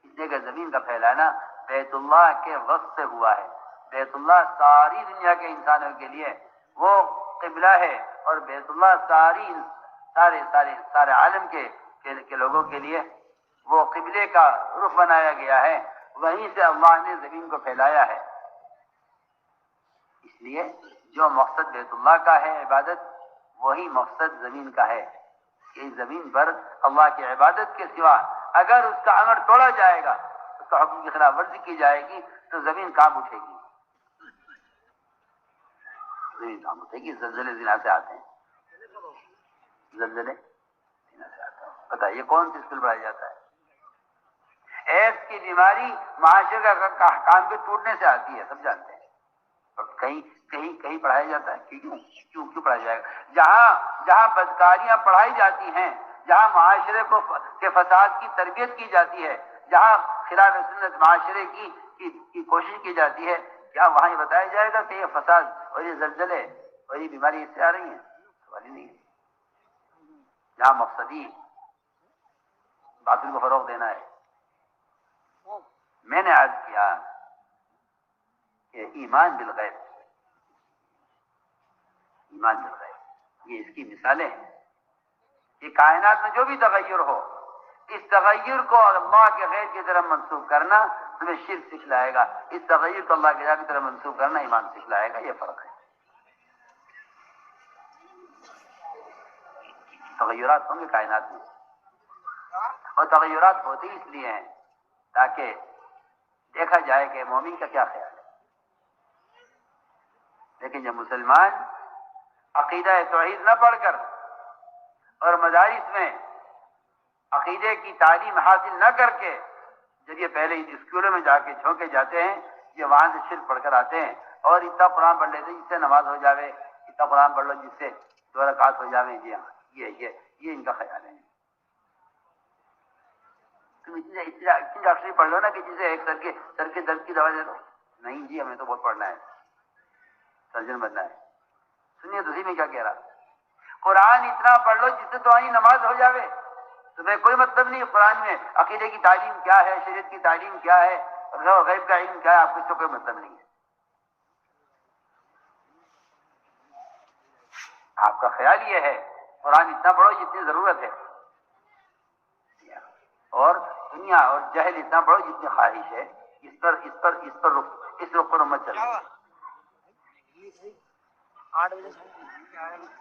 اس لیے کہ زمین کا پھیلانا بیت اللہ کے وقت سے ہوا ہے. بیت اللہ ساری دنیا کے انسانوں کے لیے وہ قبلہ ہے, اور بیت اللہ سارے عالم کے لوگوں کے لیے وہ قبلے کا رخ بنایا گیا ہے. وہیں سے اللہ نے زمین کو پھیلایا ہے. اس لیے جو مقصد بیت اللہ کا ہے عبادت, وہی مقصد زمین کا ہے. کہ زمین پر اللہ کی عبادت کے سوا اگر اس کا امر توڑا جائے گا, اس کا حکم کی خلاف ورزی کی جائے گی, تو زمین کانپ اٹھے گی. زمین کانپ اٹھے گی. زلزلے زنا سے آتے ہیں, زلزلے زنا سے آتے ہیں. بتائیے کون سی اسکول پڑھایا جاتا ہے؟ ایڈس کی بیماری معاشرے کا کام کے ٹوٹنے سے آتی ہے, سب جانتے ہیں. کہیں پڑھایا جاتا ہے؟ کیوں پڑھایا جائے گا؟ جہاں بدکاریاں پڑھائی جاتی ہیں, جہاں معاشرے کے فساد کی تربیت کی جاتی ہے, جہاں خلاف سنت معاشرے کی کوشش کی جاتی ہے, کیا وہاں یہ بتایا جائے گا کہ یہ فساد اور یہ زلزلے اور یہ بیماری اس سے آ رہی ہیں؟ سوال ہی نہیں ہے. جہاں مقصدی باطل کو فروغ دینا ہے. میں نے عرض کیا کہ ایمان بالغیب, یہ اس کی مثالیں ہیں. یہ کائنات میں جو بھی تغیر ہو, اس تغیر کو اللہ کے غیر کی طرف منسوخ کرنا تمہیں شرک سکھلائے گا، اس تغیر کو اللہ کے غیر کی طرف منسوخ کرنا ایمان سکھلائے گا. یہ فرق ہے. تغیرات ہوں گے کائنات میں، اور تغیرات ہوتی اس لیے ہیں تاکہ دیکھا جائے کہ مومن کا کیا خیال ہے. لیکن جب مسلمان عقیدہ توحید نہ پڑھ کر اور مدارس میں عقیدے کی تعلیم حاصل نہ کر کے، جب یہ پہلے اسکولوں میں جا کے جھونکے جاتے ہیں، یہ وہاں سے شرک پڑھ کر آتے ہیں اور اتنا قرآن پڑھ لیتے ہیں جس سے نماز ہو جاوے، اتنا قرآن پڑھ لو جس سے 2 رکعت ہو جاوے. جی ہاں، یہ ان کا خیال ہے. تم اتنی ڈاکٹری پڑھ لو نا کہ جسے ایک سر کے درد کی دوا دے دو. نہیں جی، ہمیں تو بہت پڑھنا ہے، سرجن بننا ہے. سنیے دوسری میں کیا کہہ رہا، قرآن اتنا پڑھ لو جس سے تمہاری نماز ہو جاوے. تمہیں کوئی مطلب نہیں قرآن میں عقیدے کی تعلیم کیا ہے، شریعت کی تعلیم کیا ہے، غیب کا علم کیا ہے، آپ کو اس سے کوئی مطلب نہیں ہے. آپ کا خیال یہ ہے قرآن اتنا پڑھو جتنی ضرورت ہے، اور دنیا اور جہل اتنا پڑھو جتنی خواہش ہے. اس رخ پر مت چلو.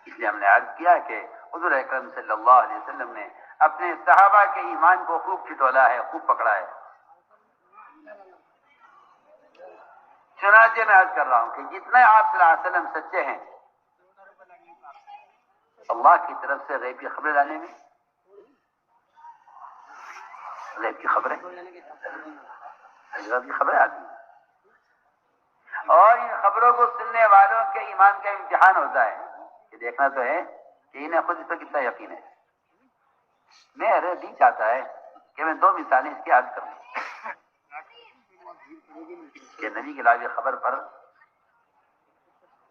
اس لیے ہم نے عرض کیا کہ حضور اکرم صلی اللہ علیہ وسلم نے اپنے صحابہ کے ایمان کو خوب ٹٹولا ہے، خوب پکڑا ہے. چنانچہ میں عرض کر رہا ہوں کہ جتنے آپ صلی اللہ علیہ وسلم سچے ہیں اللہ کی طرف سے غیب کی خبریں لانے میں، غیب کی خبریں غیب کی خبریں آتی ہیں، اور ان خبروں کو سننے والوں کے ایمان کا امتحان ہوتا ہے کہ دیکھنا تو ہے کہ انہیں خود اس پر کتنا یقین ہے. میرے دل چاہتا ہے کہ میں 2 مثالیں اس کی عرض کروں کہ نبی کی لائی خبر پر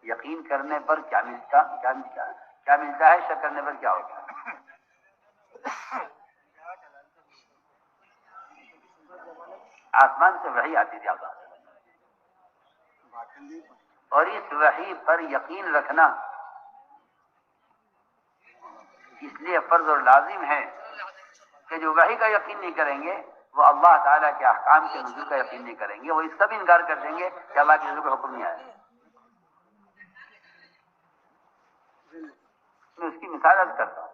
یقین کرنے پر کیا ملتا ہے، شک کرنے پر کیا ہوتا ہے. آسمان سے وحی آتی تھی اللہ، اور اس وحی پر یقین رکھنا اس لیے فرض اور لازم ہے کہ جو وحی کا یقین نہیں کریں گے وہ اللہ تعالیٰ کے احکام کے نزول کا یقین نہیں کریں گے. وہ اس کا بھی انکار کر دیں گے کہ اللہ کے نزول کا حکم نہیں آیا. میں اس کی مثال عرض کرتا ہوں.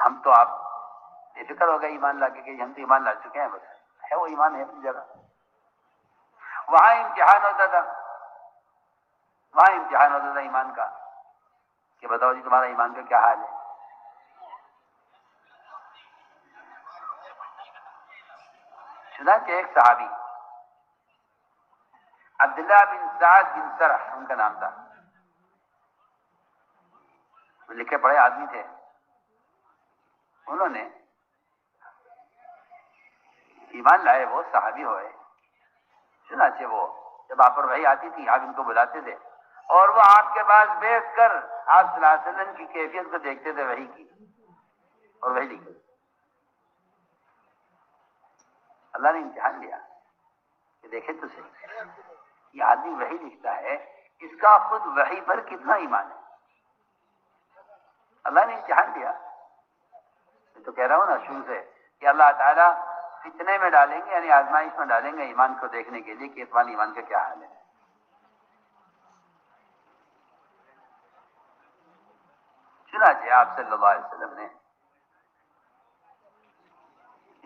ہم تو آپ بے فکر ہو گئے ایمان لا کے کہ ہم تو ایمان لا چکے ہیں، بس ہے وہ ایمان ہے اپنی جگہ. وہاں امتحان ہوتا تھا ایمان کا کہ بتاؤ جی تمہارا ایمان کا کیا حال ہے. چنانچہ ایک صحابی عبداللہ بن سعد بن سرح ان کا نام تھا، وہ لکھے پڑھے آدمی تھے. انہوں نے ایمان لائے، وہ صحابی ہوئے. چنانچہ وہ جب آپ پر وحی آتی تھی آپ ان کو بلاتے تھے اور وہ آپ کے پاس بیٹھ کر آپ صلی اللہ علیہ وسلم کی کیفیت کو دیکھتے تھے وحی کی، اور وحی لکھتے. اللہ نے امتحان لیا کہ دیکھیں تو صحیح، یہ آدمی وحی لکھتا ہے، اس کا خود وحی پر کتنا ایمان ہے. اللہ نے امتحان لیا. میں تو کہہ رہا ہوں نا شروع سے کہ اللہ تعالیٰ فتنے میں ڈالیں گے، یعنی آزمائش میں ڈالیں گے ایمان کو دیکھنے کے لیے کہ تمہارے ایمان کا کیا حال ہے. چنانچہ آپ صلی اللہ علیہ وسلم نے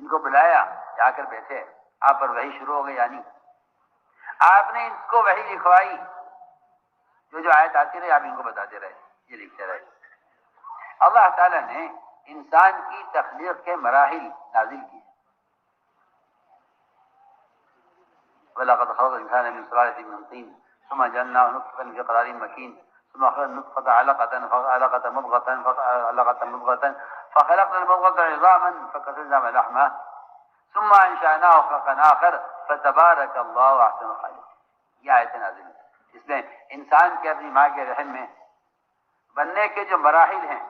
ان کو بلایا، جا کر بیٹھے، آپ پر وحی شروع ہو گئی. یعنی آپ نے ان کو وحی لکھوائی، جو آیت آتی رہی آپ ان کو بتاتے رہے، یہ لکھتے رہے. اللہ تعالیٰ نے انسان کی تخلیق کے مراحل نازل کیے. وَلَقَدْ خَلَقْنَا الْإِنسَانَ مِنْ صُلَالَةٍ مِّن طِينٍ ثُمَّ جَعَلْنَاهُ نُطْفَةً فِي قَرَارٍ مَّكِينٍ ثُمَّ خَلَقْنَا النُّطْفَةَ عَلَقَةً فَخَلَقْنَا الْمُضْغَةَ عِظَامًا فَكَسَوْنَا الْعِظَامَ لَحْمًا ثُمَّ أَنشَأْنَاهُ خَلْقًا آخَرَ فَتَبَارَكَ اللَّهُ أَحْسَنُ الْخَالِقِينَ. یہ آیت نازل ہے. اس میں انسان کے اپنی ماں کے رحم میں بننے کے جو مراحل ہیں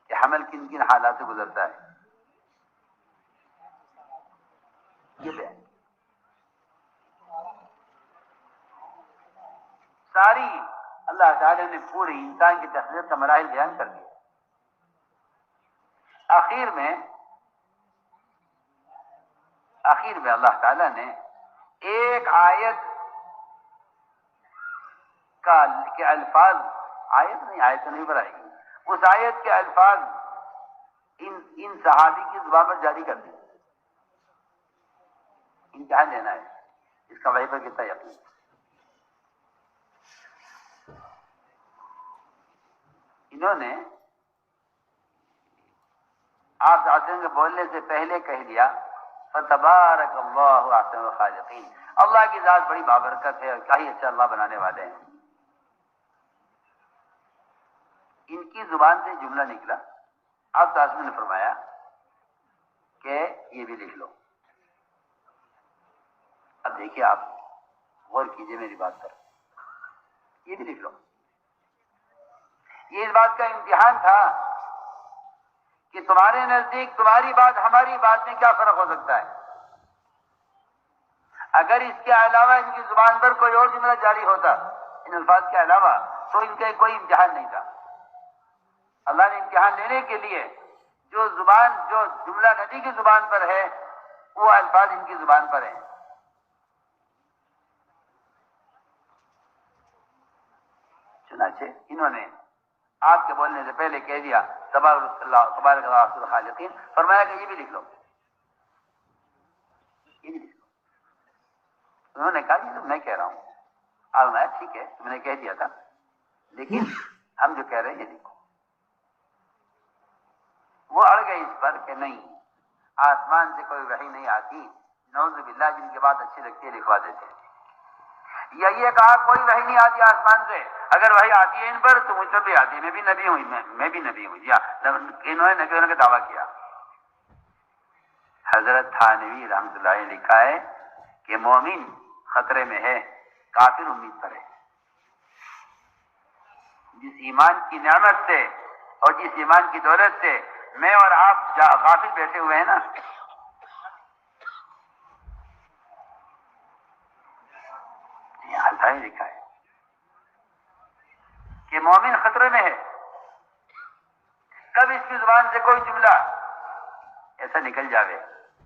کہ حمل کن کن حالات سے گزرتا ہے یہ بیان. ساری اللہ تعالی نے پوری انسان کی تخلیق کا مراحل بیان کر دیا. آخر میں اللہ تعالیٰ نے ایک آیت کے الفاظ، آیت تو نہیں بنائی، اس آیت کے الفاظ ان صحابی کی زبان پر جاری کر دیں. امتحان لینا ہے اس کا وحی پر کتنا یقین. انہوں نے آپ صاحب کے بولنے سے پہلے کہہ دیا فتبارک اللہ احسن الخالقین، اللہ کی ذات بڑی بابرکت ہے اور کیا ہی اچھا اللہ بنانے والے ہیں. ان کی زبان سے جملہ نکلا. آپ صاحب نے فرمایا کہ یہ بھی لکھ لو. اب دیکھیے، آپ غور کیجئے میری بات پر، یہ بھی لکھ لو. یہ اس بات کا امتحان تھا کہ تمہارے نزدیک تمہاری بات ہماری بات میں کیا فرق ہو سکتا ہے. اگر اس کے علاوہ ان کی زبان پر کوئی اور جملہ جاری ہوتا ان الفاظ کے علاوہ تو ان کا کوئی امتحان نہیں تھا. اللہ نے امتحان لینے کے لیے جو جملہ نبی کی زبان پر ہے وہ الفاظ ان کی زبان پر ہیں. چنانچہ انہوں نے آپ کے بولنے سے پہلے کہہ دیا تبارک اللہ احسن الخالقین، فرمایا کہ یہ بھی لکھ لو. یہ بھی لکھ لو. انہوں نے کہا یہ تو میں کہہ رہا ہوں. آپ نے ٹھیک ہے تم نے کہہ دیا تھا لیکن ہم جو کہہ رہے ہیں یہ لکھو. وہ اڑ گئے اس پر کہ نہیں، آسمان سے کوئی وحی نہیں آتی، نعوذ باللہ، جن کی بات اچھی لگتی ہے لکھوا دیتے ہیں. یا یہ کہا کوئی وحی نہیں آتی آسمان سے، اگر وحی آتی ہے ان پر تو مجھ پر بھی آتی ہے، میں بھی نبی ہوں. میں بھی نبی ہوں. یا انہوں نے نبی ہونے کا دعویٰ کیا. حضرت تھانوی رحمۃ اللہ علیہ لکھا ہے کہ مومن خطرے میں ہے، کافر امید پر ہے. جس ایمان کی نعمت سے اور جس ایمان کی دولت سے میں اور آپ غافل بیٹھے ہوئے ہیں نا، یہ لکھا ہے کہ مومن خطرے میں ہے. کب اس کی زبان سے کوئی جملہ ایسا نکل جاوے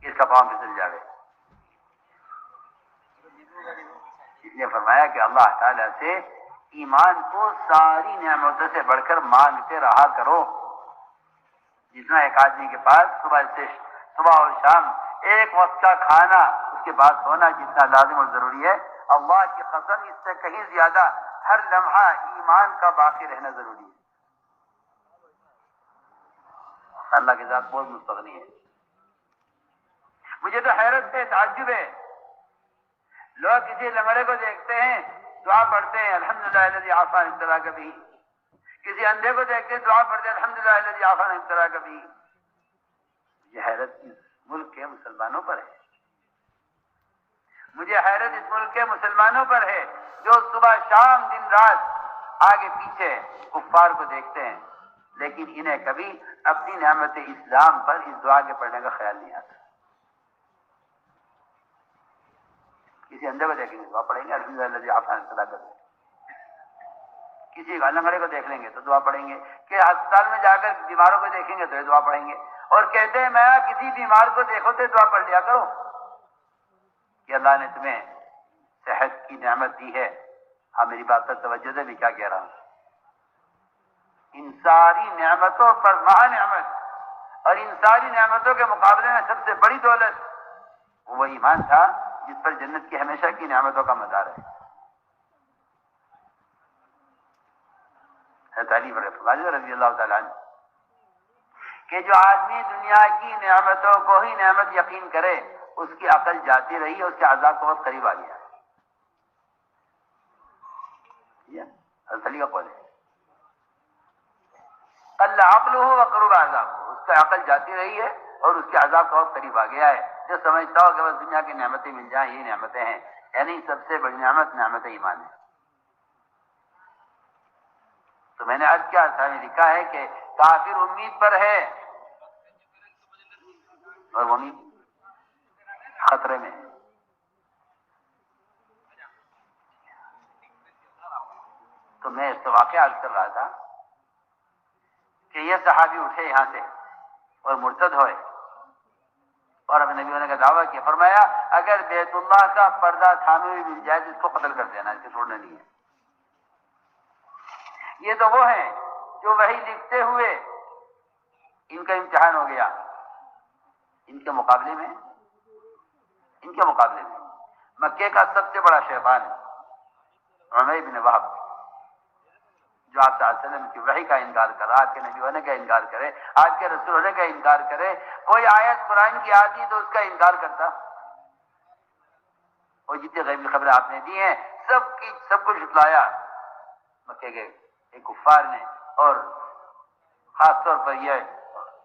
کہ اس کا پاؤں پھسل جاوے. اس نے فرمایا کہ اللہ تعالیٰ سے ایمان کو ساری نعمتوں سے بڑھ کر مانگتے رہا کرو. جتنا ایک آدمی کے پاس صبح اور شام ایک وقت کا کھانا اس کے پاس ہونا جتنا لازم اور ضروری ہے، اللہ کی قسم اس سے کہیں زیادہ ہر لمحہ ایمان کا باقی رہنا ضروری ہے. اللہ کے ذات بہت مستغنی ہے. مجھے تو حیرت ہے، تعجب ہے، لوگ کسی لنگڑے کو دیکھتے ہیں دعا پڑھتے ہیں الحمدللہ الذی عافانی ابتلا کبھی، کسی اندھے کو دیکھتے ہیں دعا پڑھتے ہیں الحمدللہ الذی عافانی ابتلا کبھی. یہ حیرت اس ملک کے مسلمانوں پر ہے. مجھے حیرت اس ملک کے مسلمانوں پر ہے جو صبح شام دن رات آگے پیچھے کفار کو دیکھتے ہیں لیکن انہیں کبھی اپنی نعمت اسلام پر اس دعا کے پڑھنے کا خیال نہیں آتا. کسی اندھے کو دیکھیں گے دعا پڑھیں گے الحمدللہ الذی عافانی ابتلا کبھی. کسی لنگڑے کو دیکھ لیں گے تو دعا پڑھیں گے. کہ ہسپتال میں جا کر بیماروں کو دیکھیں گے تو یہ دعا پڑھیں گے. اور کہتے ہیں میں کسی بیمار کو دیکھو تو دعا پڑھ لیا کرو کہ اللہ نے تمہیں صحت کی نعمت دی ہے. ہاں میری بات پر توجہ دے، میں کیا کہہ رہا ہوں. ان ساری نعمتوں پر مہا نعمت اور ان ساری نعمتوں کے مقابلے میں سب سے بڑی دولت وہ ایمان تھا جس پر جنت کی ہمیشہ کی نعمتوں کا مدار ہے. حضرت علی رضی اللہ تعالیٰ عنہ کہ جو آدمی دنیا کی نعمتوں کو ہی نعمت یقین کرے اس کی عقل جاتی رہی اور اس کے عذاب کو بہت قریب آ گیا. حضرت علی کا قول ہے قل عقلہ وقرب عذاب، اس کا عقل جاتی رہی ہے اور اس کے عذاب کا بہت قریب آ گیا ہے. جو سمجھتا ہو کہ بس دنیا کی نعمتیں مل جائیں یہ نعمتیں ہیں، یعنی سب سے بڑی نعمت ایمان ہے. تو میں نے آج کیا لکھا ہے کہ کافر امید پر ہے اور امید خطرے میں ہے. تو میں اس واقعہ عرض کر رہا تھا کہ یہ صحابی اٹھے یہاں سے اور مرتد ہوئے اور اپنے نبی ہونے کا دعویٰ کیا. فرمایا اگر بیت اللہ کا پردہ تھامے ہوئے مل جائے تو اس کو قتل کر دینا، اس کو چھوڑنا نہیں ہے. یہ تو وہ ہیں جو وہی لکھتے ہوئے ان کا امتحان ہو گیا. ان کے مقابلے میں مکے کا سب سے بڑا شیطان عمیر بن وہب، جو آپ صلی اللہ علیہ وسلم کی وحی کا انکار کرے، آپ کے نبی ہونے کا انکار کرے، آپ کے رسول ہونے کا انکار کرے. کوئی آیت قرآن کی آتی تو اس کا انکار کرتا. اور جتنی غیبی خبریں آپ نے دی ہیں سب کچھ جھٹلایا مکے کے ایک کفار نے، اور خاص طور پر یہ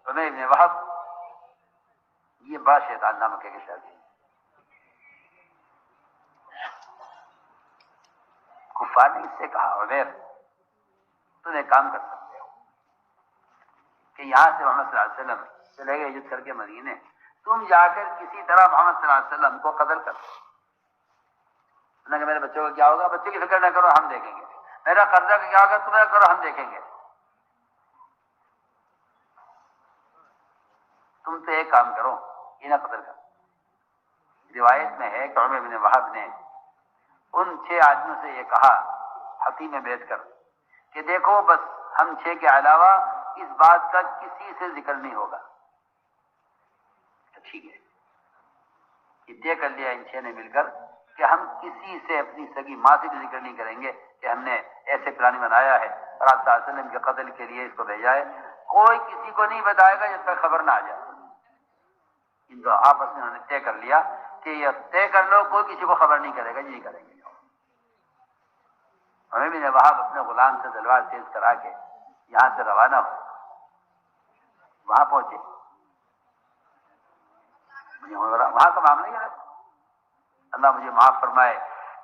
عمیر بن وہب، یہ بڑا شیطان تھا مکے کے شہر. کفار نے اس سے کہا عمیر تم ایک کام کر سکتے ہو کہ یہاں سے محمد صلی اللہ علیہ وسلم چلے گئے ہجرت کر کے مدینے، تم جا کر کسی طرح محمد صلی اللہ علیہ وسلم کو قتل کر دو. انہوں نے کہا میرے بچوں کا کیا ہوگا؟ بچوں کی فکر نہ کرو، ہم دیکھیں گے. میرا قرضہ کا کیا ہوگا؟ تمہیں کرو، ہم دیکھیں گے. تم تو ایک کام کرو، انہیں قتل کرو. روایت میں ہے کہ عمر بن وہب نے ان 6 آدمیوں سے یہ کہا حتیم میں بیٹھ کر کہ دیکھو بس ہم 6 کے علاوہ اس بات کا کسی سے ذکر نہیں ہوگا. ٹھیک ہے، یہ طے کر لیا ان 6 نے مل کر کہ ہم کسی سے اپنی سگی ماں سے بھی ذکر نہیں کریں گے کہ ہم نے ایسے پلان بنایا ہے اور آپ صلی اللہ علیہ وسلم کے قتل کے لیے اس کو بھیجا ہے. کوئی کسی کو نہیں بتائے گا جب تک خبر نہ آ جائے. ان کو آپس میں انہوں نے طے کر لیا کہ یہ طے کر لو کوئی کسی کو خبر نہیں کرے گا، نہیں کریں گے. ہمیں بھی وہاں اپنے غلام سے تلوار تیز کرا کے یہاں سے روانہ ہو. وہاں پہنچے، وہاں کا معاملہ یہ ہے، اللہ مجھے معاف فرمائے،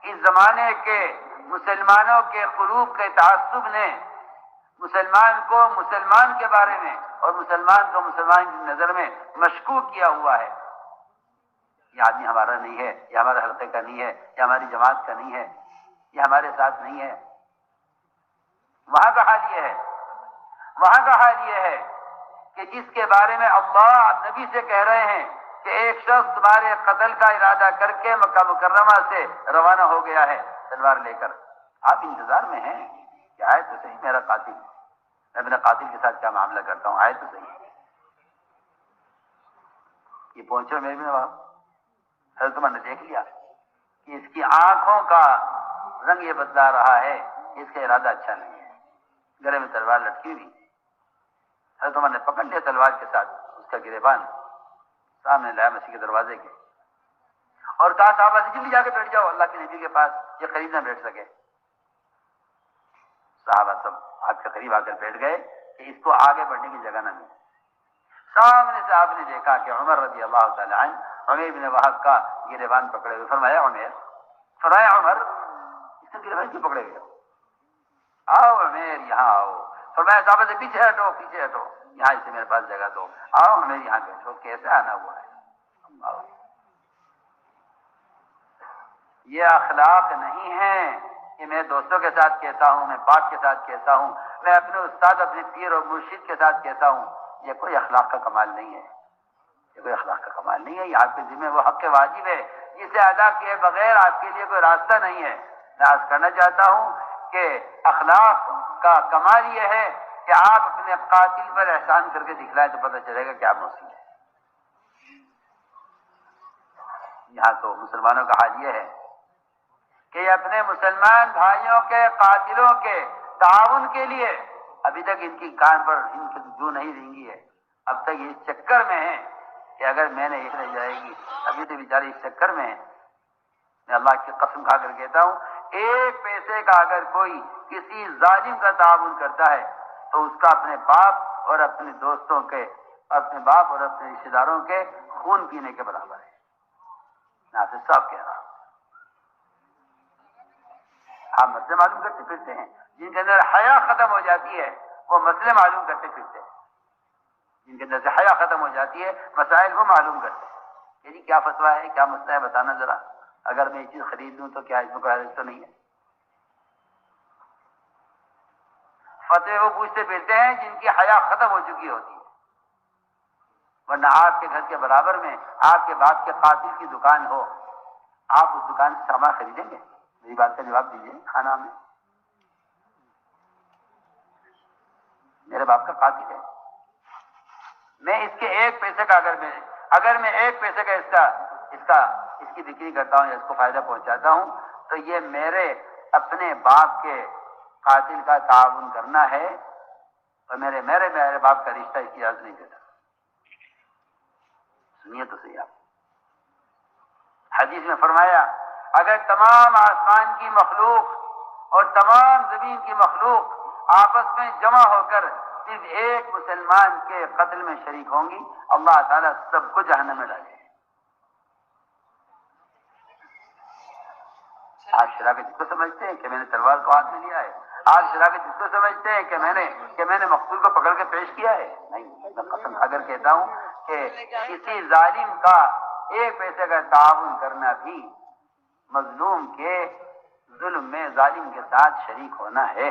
اس زمانے کے مسلمانوں کے قلوب کے تعصب نے مسلمان کو مسلمان کے بارے میں اور مسلمان کو مسلمان کی نظر میں مشکوک کیا ہوا ہے. یہ آدمی ہمارا نہیں ہے، یہ ہمارے حلقے کا نہیں ہے، یہ ہماری جماعت کا نہیں ہے، یہ ہمارے ساتھ نہیں ہے. وہاں کا حال یہ ہے کہ جس کے بارے میں اللہ نبی سے کہہ رہے ہیں کہ ایک شخص تمہارے قتل کا ارادہ کر کے مکہ مکرمہ سے روانہ ہو گیا ہے تلوار لے کر. آپ انتظار میں ہیں کہ آئے تو صحیح میرا قاتل، میں اپنے قاتل کے ساتھ کیا معاملہ کرتا ہوں، آئے تو صحیح. یہ پہنچو میرے میں حضرت عمر نے دیکھ لیا کہ اس کی آنکھوں کا رنگ یہ بدلا رہا ہے کہ اس کا ارادہ اچھا نہیں ہے. گلے میں تلوار لٹکی ہوئی. حضرت عمر نے پکڑ لیا تلوار کے ساتھ اس کا گریبان، سامنے لایا مسیح کے دروازے کے، اور کہا صحابہ سے جلدی جا کے بیٹھ جاؤ اللہ کے نبی کے پاس، یہ قریب نہ بیٹھ سکے. صحابہ سب آپ کے قریب آ کر بیٹھ گئے کہ اس کو آگے بڑھنے کی جگہ نہ ملے. سامنے سے آپ نے دیکھا کہ عمر رضی اللہ تعالی عنہ عمیر بن وہب کا گریبان پکڑے ہوئے. فرمایا عمر اس کا گریبان کیوں پکڑے ہوئے؟ آؤ عمیر یہاں آؤ. فرمایا صحابہ سے پیچھے ہٹو، یہاں اسے میرے پاس جگہ دو. آؤ عمیر یہاں بیٹھو. کیسے آنا ہوا ہے؟ آؤ. یہ اخلاق نہیں ہے کہ میں دوستوں کے ساتھ کہتا ہوں، میں باپ کے ساتھ کہتا ہوں، میں اپنے استاد اپنے پیر اور مرشد کے ساتھ کہتا ہوں. یہ کوئی اخلاق کا کمال نہیں ہے، یہ آپ کے ذمہ وہ حق واجب ہے جسے ادا کیے بغیر آپ کے لیے کوئی راستہ نہیں ہے. میں عرض کرنا چاہتا ہوں کہ اخلاق کا کمال یہ ہے کہ آپ اپنے قاتل پر احسان کر کے دکھلائیں تو پتہ چلے گا کیا موسیقی ہے. یہاں تو مسلمانوں کا حال یہ ہے کہ اپنے مسلمان بھائیوں کے قاتلوں کے تعاون کے لیے ابھی تک ان کی کان پر ان کی جو نہیں رینگی ہے. اب تک اس چکر میں ہے کہ اگر میں نے یہ رہ جائے گی، ابھی تو بیچارے اس چکر میں ہے. میں اللہ کی قسم کھا کر کہتا ہوں، 1 پیسے کا اگر کوئی کسی ظالم کا تعاون کرتا ہے تو اس کا اپنے باپ اور اپنے دوستوں کے، اپنے باپ اور اپنے رشتے داروں کے خون پینے کے برابر ہے. میں آپ سے صاف کہہ رہا ہوں. آپ مسئلے معلوم کرتے پھرتے ہیں، جن کے اندر حیا ختم ہو جاتی ہے وہ مسئلے معلوم کرتے پھرتے ہیں. جن کے اندر سے حیا ختم ہو جاتی ہے مسائل وہ معلوم کرتے ہیں. یعنی کیا فتویٰ ہے، کیا مسئلہ ہے، بتانا ذرا. اگر میں یہ چیز خرید لوں تو کیا اس میں کوئی حرج تو نہیں ہے؟ فتوے وہ پوچھتے پھرتے ہیں جن کی حیا ختم ہو چکی ہوتی ہے. ورنہ آپ کے گھر کے برابر میں آپ کے باپ کے قاتل کی دکان ہو، آپ اس دکان سے سامان خریدیں گے؟ میری بات کا جواب دیجیے. کھانا میں میرے باپ کا قاتل ہے، میں اس کے ایک پیسے کا اگر میں ایک پیسے کا اس کی بکری کرتا ہوں یا اس کو فائدہ پہنچاتا ہوں تو یہ میرے اپنے باپ کے قاتل کا تعاون کرنا ہے، اور میرے باپ کا رشتہ اس کی اجازت نہیں دیتا. سنیے تو صحیح. آپ حدیث میں فرمایا اگر تمام آسمان کی مخلوق اور تمام زمین کی مخلوق آپس میں جمع ہو کر صرف ایک مسلمان کے قتل میں شریک ہوں گی، اللہ تعالیٰ سب کو جہنم میں ڈالے. آپ شراکت اس کو سمجھتے ہیں کہ میں نے تلوار کو ہاتھ میں لیا ہے؟ آپ شراکت اس کو سمجھتے ہیں کہ میں نے مقتول کو پکڑ کے پیش کیا ہے؟ نہیں. میں قسم اگر کہتا ہوں کہ کسی ظالم کا ایک پیسے کا تعاون کرنا بھی مظلوم کے ظلم میں ظالم کے ساتھ شریک ہونا ہے.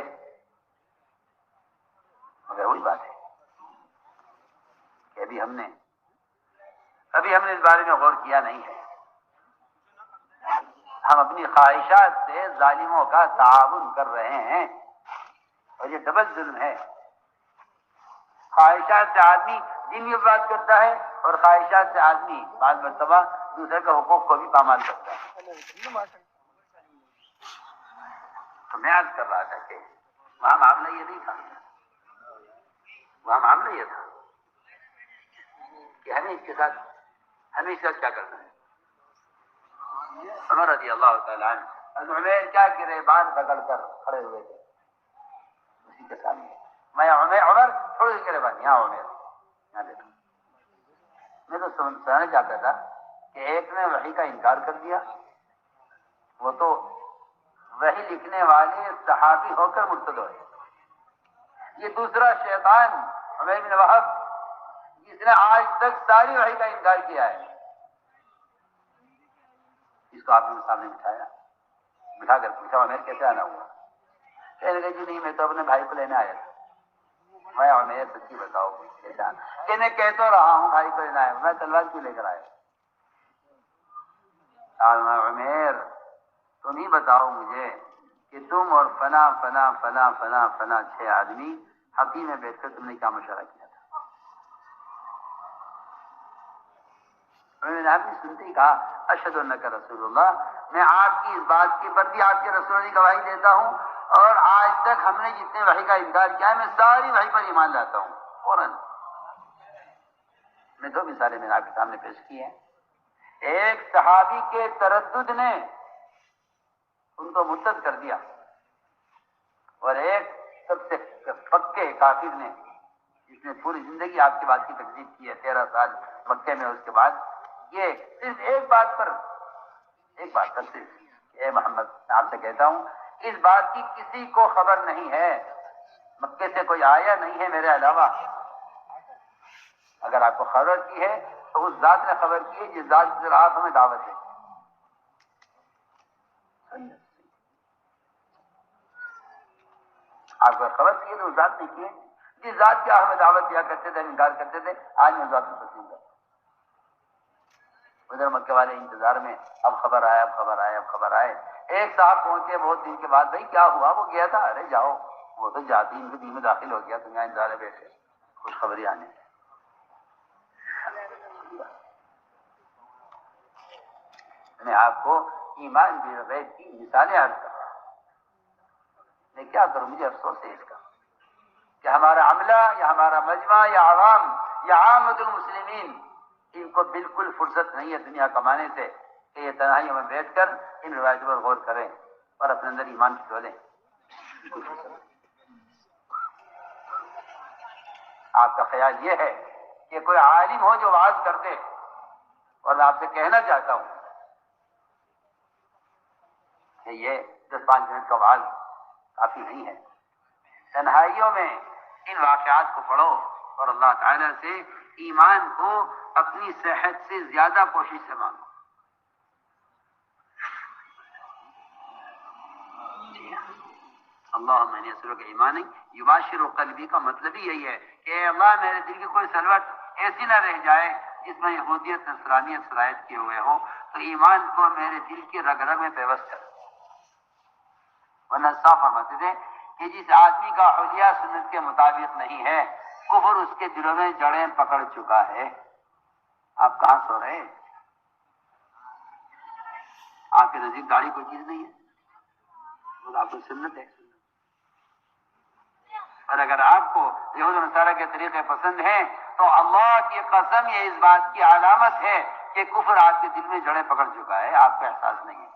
مگر وہی بات ہے کہ ابھی ہم نے اس بارے میں غور کیا نہیں ہے. ہم اپنی خواہشات سے ظالموں کا تعاون کر رہے ہیں، اور یہ ڈبل ظلم ہے. خواہشات سے آدمی دین کی بات کرتا ہے، اور خواہشات سے آدمی بعض مرتبہ دوسرے کے حقوق کو بھی پامال کرتا ہے. تو میں عرض کر رہا تھا کہ وہاں معاملہ یہ نہیں تھا، وہاں معاملہ یہ تھا کہ ہمیں اس کے ساتھ کیا کرنا ہے. عمر رضی اللہ تعالیٰ عنہ عمیر کیا کرے بان پکڑ کر کھڑے ہوئے تھے اسی کے سامنے. میں عمر تھوڑی سی کرے بان یہاں عمیر یہاں دیکھا. میں تو سمجھنا چاہتا تھا کہ ایک نے وحی کا انکار کر دیا، وہ تو وحی لکھنے والے صحابی ہو کر مرتد ہوئے. یہ دوسرا شیطان عمیر بن وہب جس نے آج تک ساری وحی کا انکار کیا ہے، اس کو آپ نے سامنے بٹھا کر پوچھا عمیر کیسے آنا ہوا؟ کہنے لگے جی نہیں میں تو اپنے بھائی کو لینے آیا تھا. میں عمیر سچی بتاؤ کیسے آنا؟ کہ میں کہہ تو رہا ہوں بھائی کو لینا آیا، میں تلوار کیوں لے کر آیا؟ عمیر تم ہی بتاؤ مجھے کہ تم اور فلاں فلاں فلاں فلاں فلاں 6 آدمی حقی میں بیٹھ کر تم نے کیا مشورہ کیا تھا؟ آپ نے سنتے ہی کہا اشہد انک رسول اللہ، میں آپ کی اس بات کی پر بھی آپ کے رسول کی گواہی دیتا ہوں، اور آج تک ہم نے جتنے وحی کا انکار کیا ہے میں ساری وحی پر ایمان لاتا ہوں. فوراً میں 2 مثالیں میں نے آپ کے سامنے پیش کی ہیں. ایک صحابی کے تردد نے ان کو مرتد کر دیا، اور ایک سب سے پکے کافر نے جس نے پوری زندگی آپ کی بات کی تکذیب کی ہے 13 سال مکے میں. اس کے بعد یہ صرف ایک بات پر صرف اے محمد میں آپ سے کہتا ہوں اس بات کی کسی کو خبر نہیں ہے، مکے سے کوئی آیا نہیں ہے میرے علاوہ. اگر آپ کو خبر کی ہے تو اس ذات نے خبر کی ہے جس ذات کی طرف آپ ہمیں دعوت ہے. آپ کو خبر کی ہے تو اس ذات نے کی ہے جس ذات کی ہمیں دعوت دیا کرتے تھے، انکار کرتے تھے، آج میں اس ذات کو تسلیم کرتا ہوں. ادھر مکے والے انتظار میں اب خبر آئے. ایک صاحب پہنچے بہت دن کے بعد، بھائی کیا ہوا؟ وہ گیا تھا. ارے جاؤ، وہ تو جاتی ان کے دین میں داخل ہو گیا، تم یہاں انتظار بیٹھے خوشخبری آنے. میں آپ کو ایمان بالغیب کی مثالیں عرض کر رہا ہوں. میں کیا کروں؟ مجھے افسوس ہے اس کا کہ ہمارا عملہ یا ہمارا مجمع یا عوام یا عامت المسلمین ان کو بالکل فرصت نہیں ہے دنیا کمانے سے کہ یہ تنہائیوں میں بیٹھ کر ان روایتوں پر غور کریں اور اپنے اندر ایمان ٹٹولیں. آپ کا خیال یہ ہے کہ کوئی عالم ہو جو وعظ کرتے، اور میں آپ سے کہنا چاہتا ہوں کہ یہ 10-5 منٹ کا وعظ کافی نہیں ہے. تنہائیوں میں ان واقعات کو پڑھو اور اللہ تعالیٰ سے ایمان کو اپنی صحت سے زیادہ کوشش سے مانگو. اللہم انی اسألک ایمانا یباشر قلبی کا مطلب ہی یہی ہے کہ اے اللہ میرے دل کی کوئی سلوٹ ایسی نہ رہ جائے جس میں یہودیت نصرانیت سرایت کیے ہوئے ہو، تو ایمان کو میرے دل کی رگ رگ میں پیوست کر۔ ورنہ صاف فرماتے تھے کہ جس آدمی کا حلیہ سنت کے مطابق نہیں ہے، کفر اس کے دلوں میں جڑیں پکڑ چکا ہے۔ آپ کہاں سو رہے؟ آپ کے نزدیک داڑھی کوئی چیز نہیں ہے، وہ آپ کی سنت ہے۔ اور اگر آپ کو یہود و نصارہ کے طریقے پسند ہیں تو اللہ کی قسم یہ اس بات کی علامت ہے کہ کفر آپ کے دل میں جڑیں پکڑ چکا ہے، آپ کو احساس نہیں ہے۔